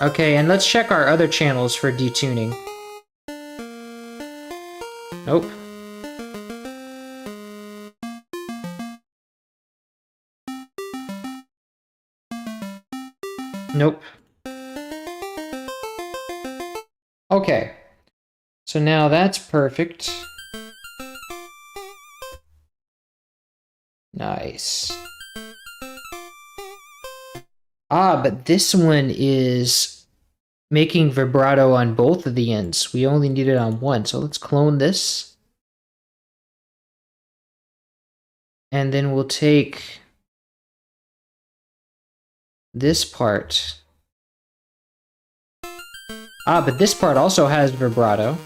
Okay, and let's check our other channels for detuning. Nope. Nope. Okay. So now that's perfect. Nice. Ah, but this one is making vibrato on both of the ends. We only need it on one, so let's clone this. And then we'll take this part. Ah, but this part also has vibrato.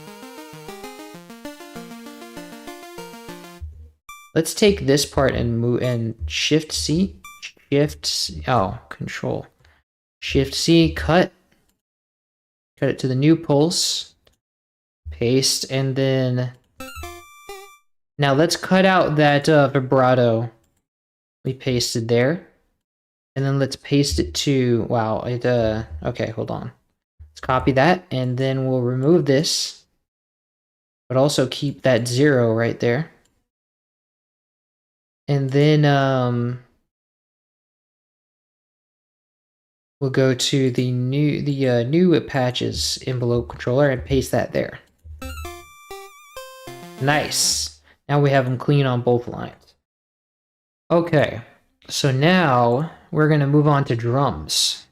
Let's take this part and move and Shift C. Control. Shift C, cut. Cut it to the new pulse. Paste, and then now let's cut out that vibrato we pasted there. And then let's paste it to, okay, hold on. Let's copy that, and then we'll remove this, but also keep that 0 right there. And then we'll go to the new patches envelope controller and paste that there. Nice. Now we have them clean on both lines. Okay, so now we're gonna move on to drums.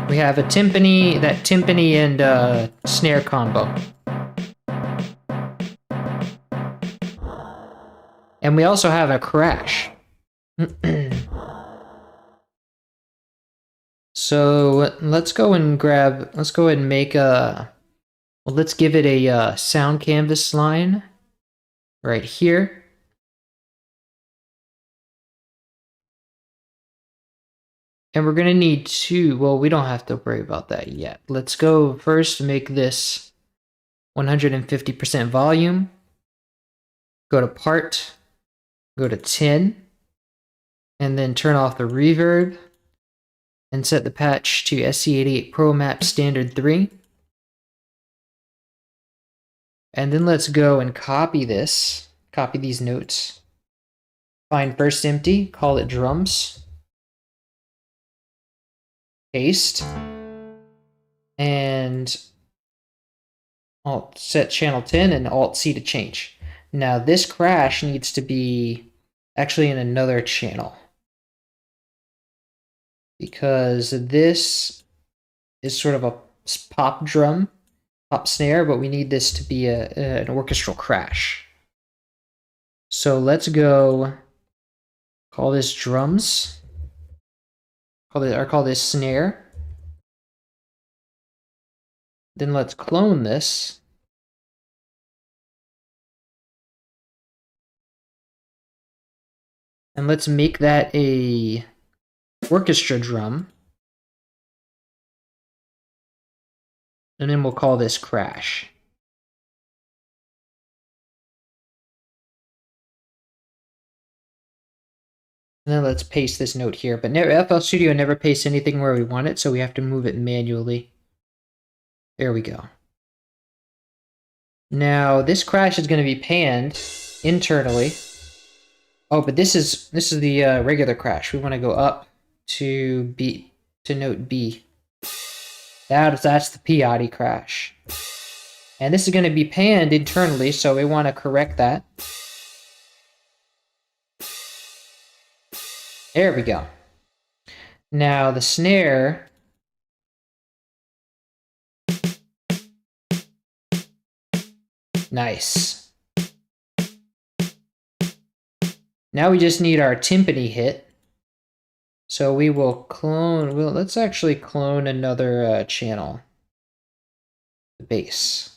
We have a timpani, that timpani and snare combo. And we also have a crash. So let's go and make let's give it a sound canvas line right here. And we're gonna need two, well, we don't have to worry about that yet. Let's go first make this 150% volume. Go to part, go to 10, and then turn off the reverb and set the patch to SC88 Pro Map Standard 3. And then let's go and copy these notes. Find first empty, call it drums. Paste. And Alt set channel 10 and Alt C to change. Now this crash needs to be actually in another channel, because this is sort of a pop drum, pop snare, but we need this to be an orchestral crash. So let's go call this drums, call this snare. Then let's clone this. And let's make that a orchestra drum. And then we'll call this crash. And then let's paste this note here. But FL Studio never pastes anything where we want it, so we have to move it manually. There we go. Now this crash is going to be panned internally. Oh, but this is the regular crash. We want to go up to note B. That's the Piatti crash. And this is going to be panned internally, so we want to correct that. There we go. Now the snare. Nice. Now we just need our timpani hit. So we will clone, well, let's actually clone another channel. The bass.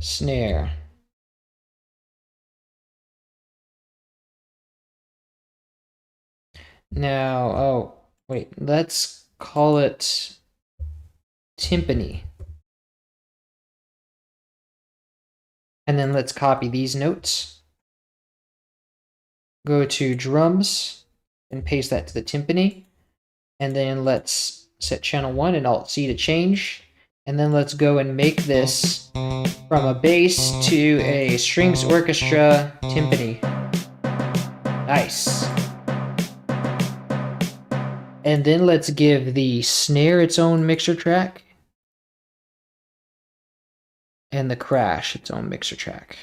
Snare. Now, oh, wait, let's call it timpani. And then let's copy these notes. Go to drums and paste that to the timpani. And then let's set channel 1 and Alt-C to change. And then let's go and make this from a bass to a strings orchestra timpani. Nice. And then let's give the snare its own mixer track. And the crash its own mixer track.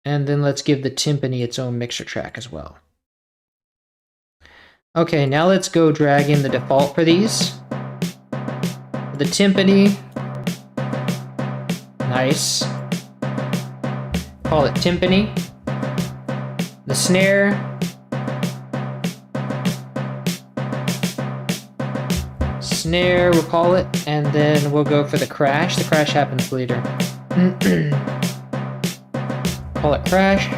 And then let's give the timpani its own mixer track as well. Okay, now let's go drag in the default for these. The timpani. Nice. Call it timpani. The snare. Snare, we'll call it. And then we'll go for the crash. The crash happens later. Call it crash.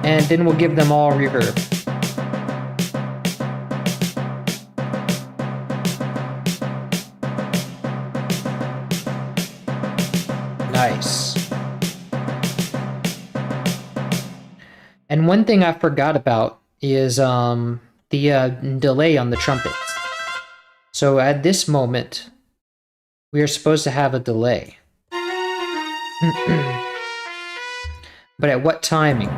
And then we'll give them all reverb. Nice. And one thing I forgot about is the delay on the trumpets. So at this moment, we are supposed to have a delay. But at what timing?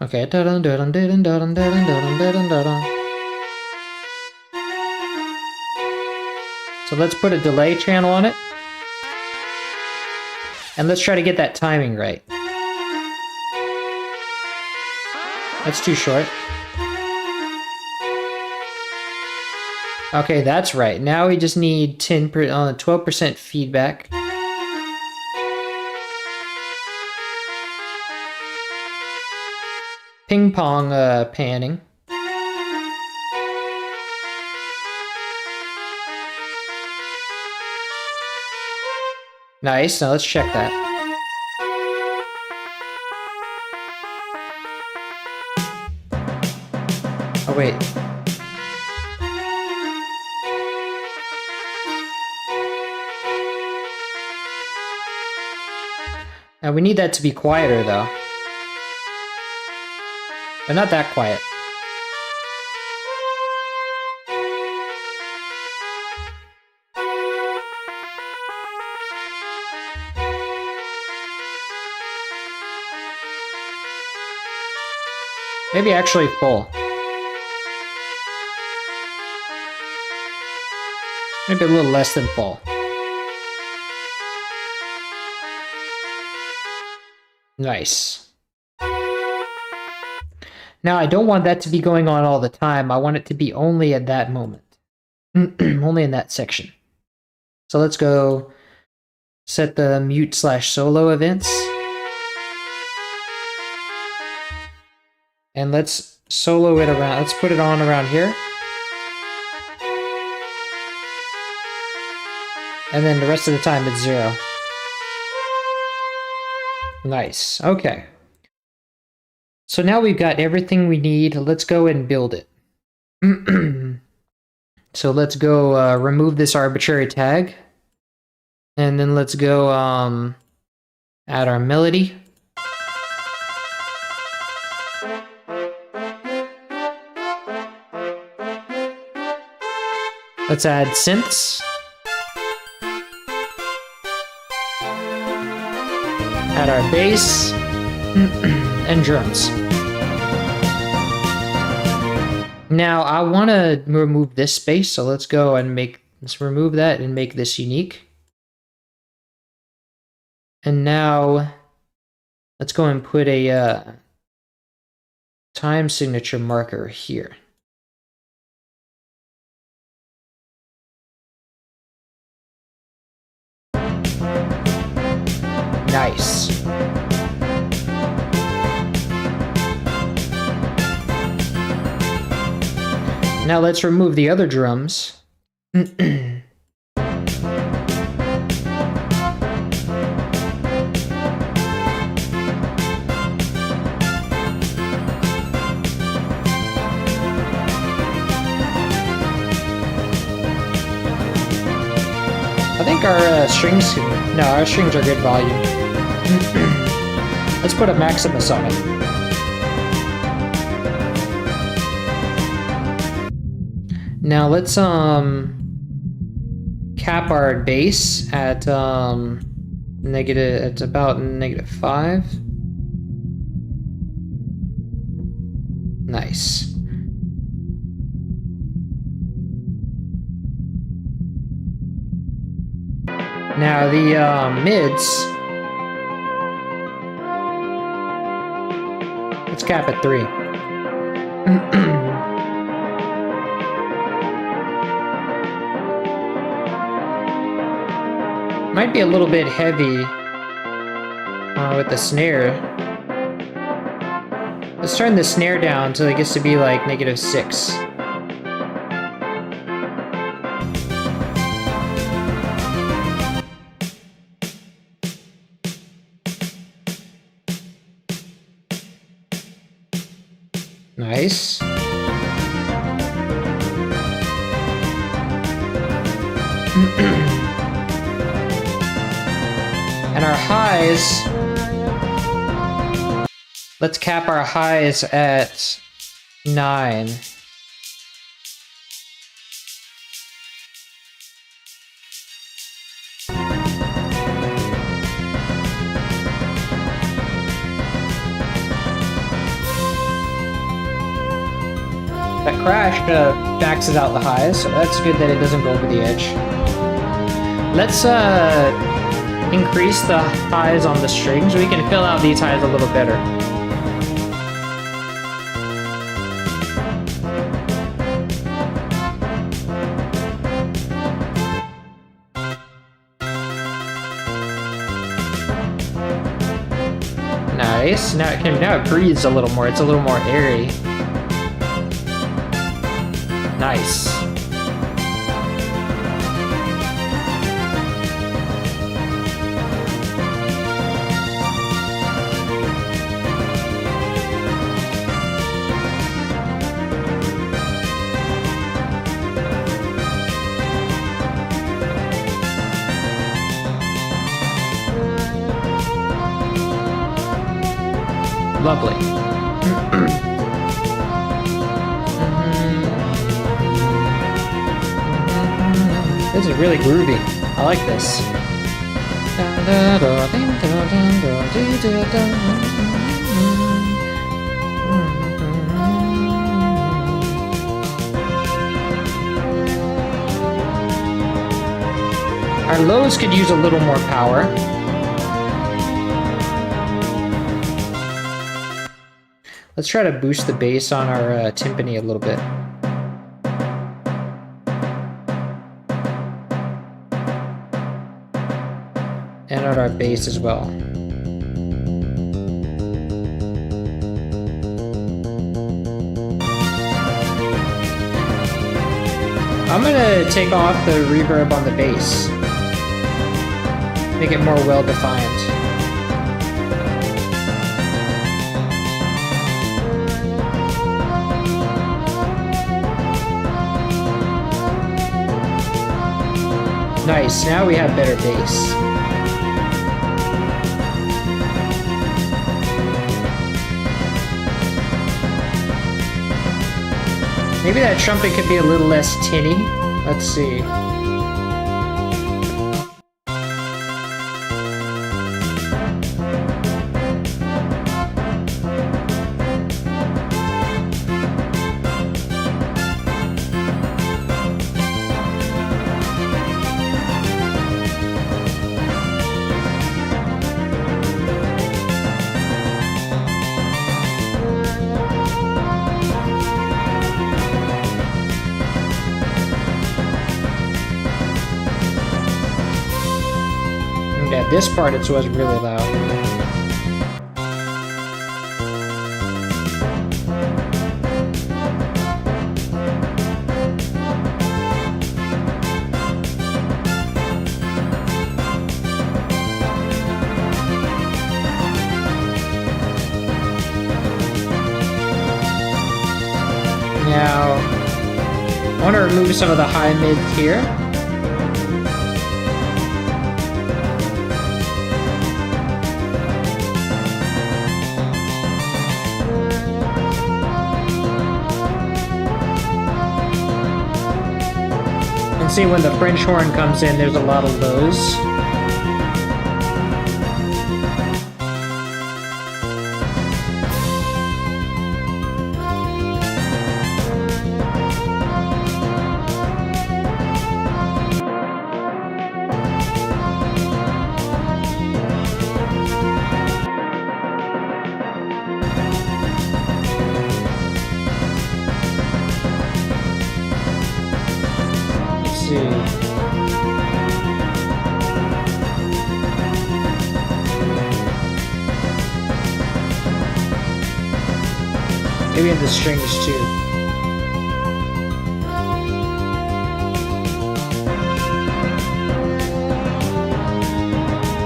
Okay. So let's put a delay channel on it. And let's try to get that timing right. That's too short. Okay, that's right. Now we just need 12% feedback. Ping pong panning. Nice. Now let's check that. Oh, wait. Now we need that to be quieter, though. But not that quiet. Maybe actually full. Maybe a little less than full. Nice. Now, I don't want that to be going on all the time. I want it to be only at that moment. Only in that section. So let's go set the mute/solo events. And let's solo it around. Let's put it on around here. And then the rest of the time it's 0. Nice. Okay. So now we've got everything we need. Let's go and build it. So let's go remove this arbitrary tag. And then let's go add our melody. Let's add synths. Add our bass. and drums. Now I want to remove this space, so let's go and let's remove that and make this unique. And now let's go and put a time signature marker here. Nice. Now let's remove the other drums. I think our strings, no, our strings are good volume. Let's put a Maximus on it. Now let's cap our bass at it's about -5. Nice. Now the mids, let's cap at 3. Might be a little bit heavy with the snare. Let's turn the snare down until it gets to be like -6. Nice. And our highs, let's cap our highs at 9. That crash maxes out the highs, so that's good that it doesn't go over the edge. Let's increase the highs on the strings. We can fill out these highs a little better. Nice. Now it breathes a little more. It's a little more airy. Nice. Lovely. This is really groovy. I like this. Our lows could use a little more power. Let's try to boost the bass on our timpani a little bit. And on our bass as well. I'm gonna take off the reverb on the bass. Make it more well-defined. Nice, now we have better bass. Maybe that trumpet could be a little less tinny. Let's see. this part it was really loud. Now, I want to remove some of the high mids here. And see when the French horn comes in, there's a lot of lows. Maybe in the strings too.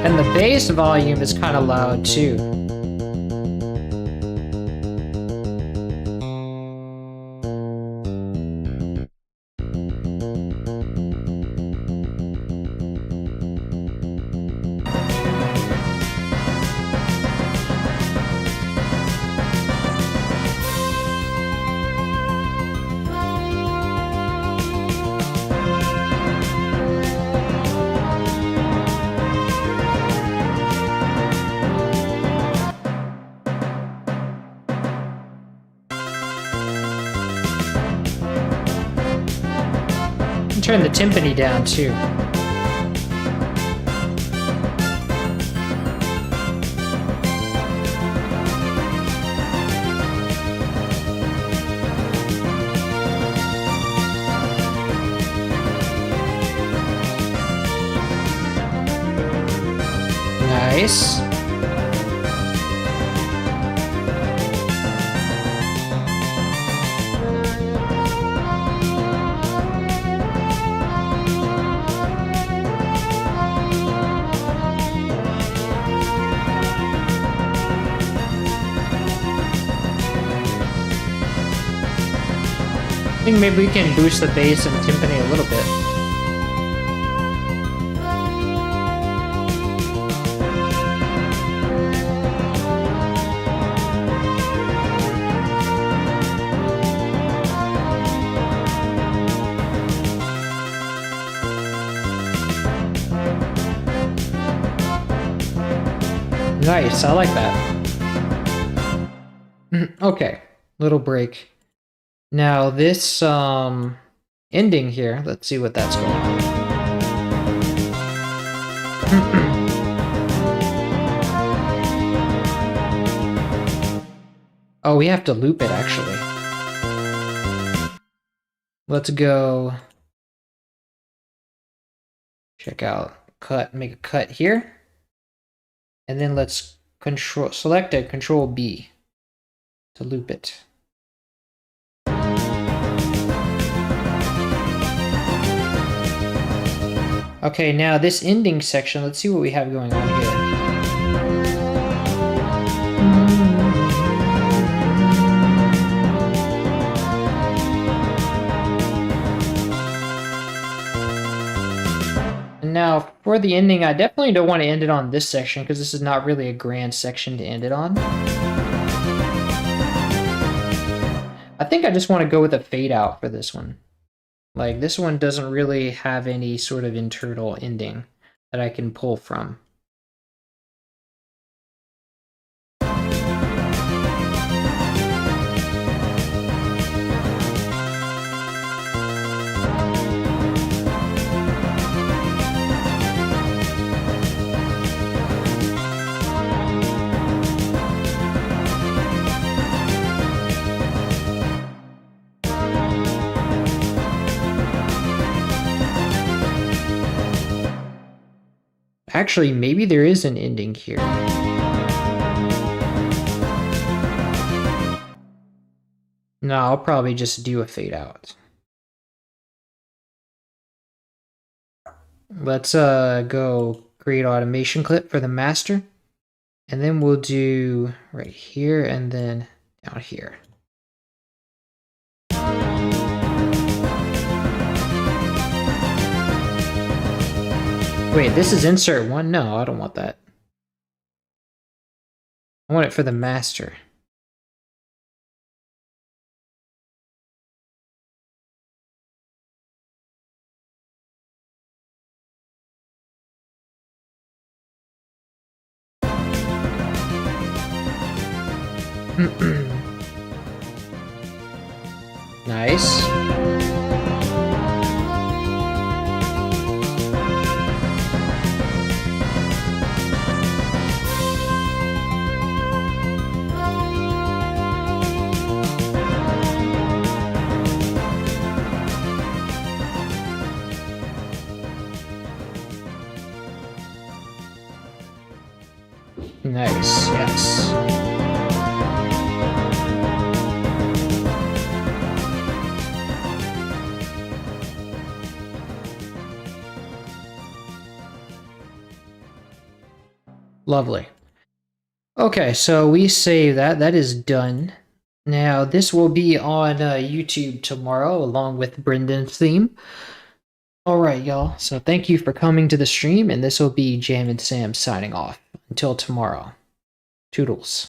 And the bass volume is kind of loud too. Turn the timpani down too. Nice. I think maybe we can boost the bass and timpani a little bit. Nice, I like that. Okay, little break. Now this ending here, let's see what that's going on. Oh, we have to loop it actually. Let's go check out cut, make a cut here. And then let's select a Control B to loop it. Okay, now this ending section, let's see what we have going on here. And now for the ending, I definitely don't want to end it on this section because this is not really a grand section to end it on. I think I just want to go with a fade out for this one. Like, this one doesn't really have any sort of internal ending that I can pull from. Actually, maybe there is an ending here. No, I'll probably just do a fade out. Let's go create automation clip for the master. And then we'll do right here and then down here. Wait, this is insert one? No, I don't want that. I want it for the master. Nice. Nice, yes. Lovely. Okay, so we save that. That is done. Now, this will be on YouTube tomorrow, along with Brendan's theme. Alright, y'all. So thank you for coming to the stream, and this will be Jam and Sam signing off. Until tomorrow. Toodles.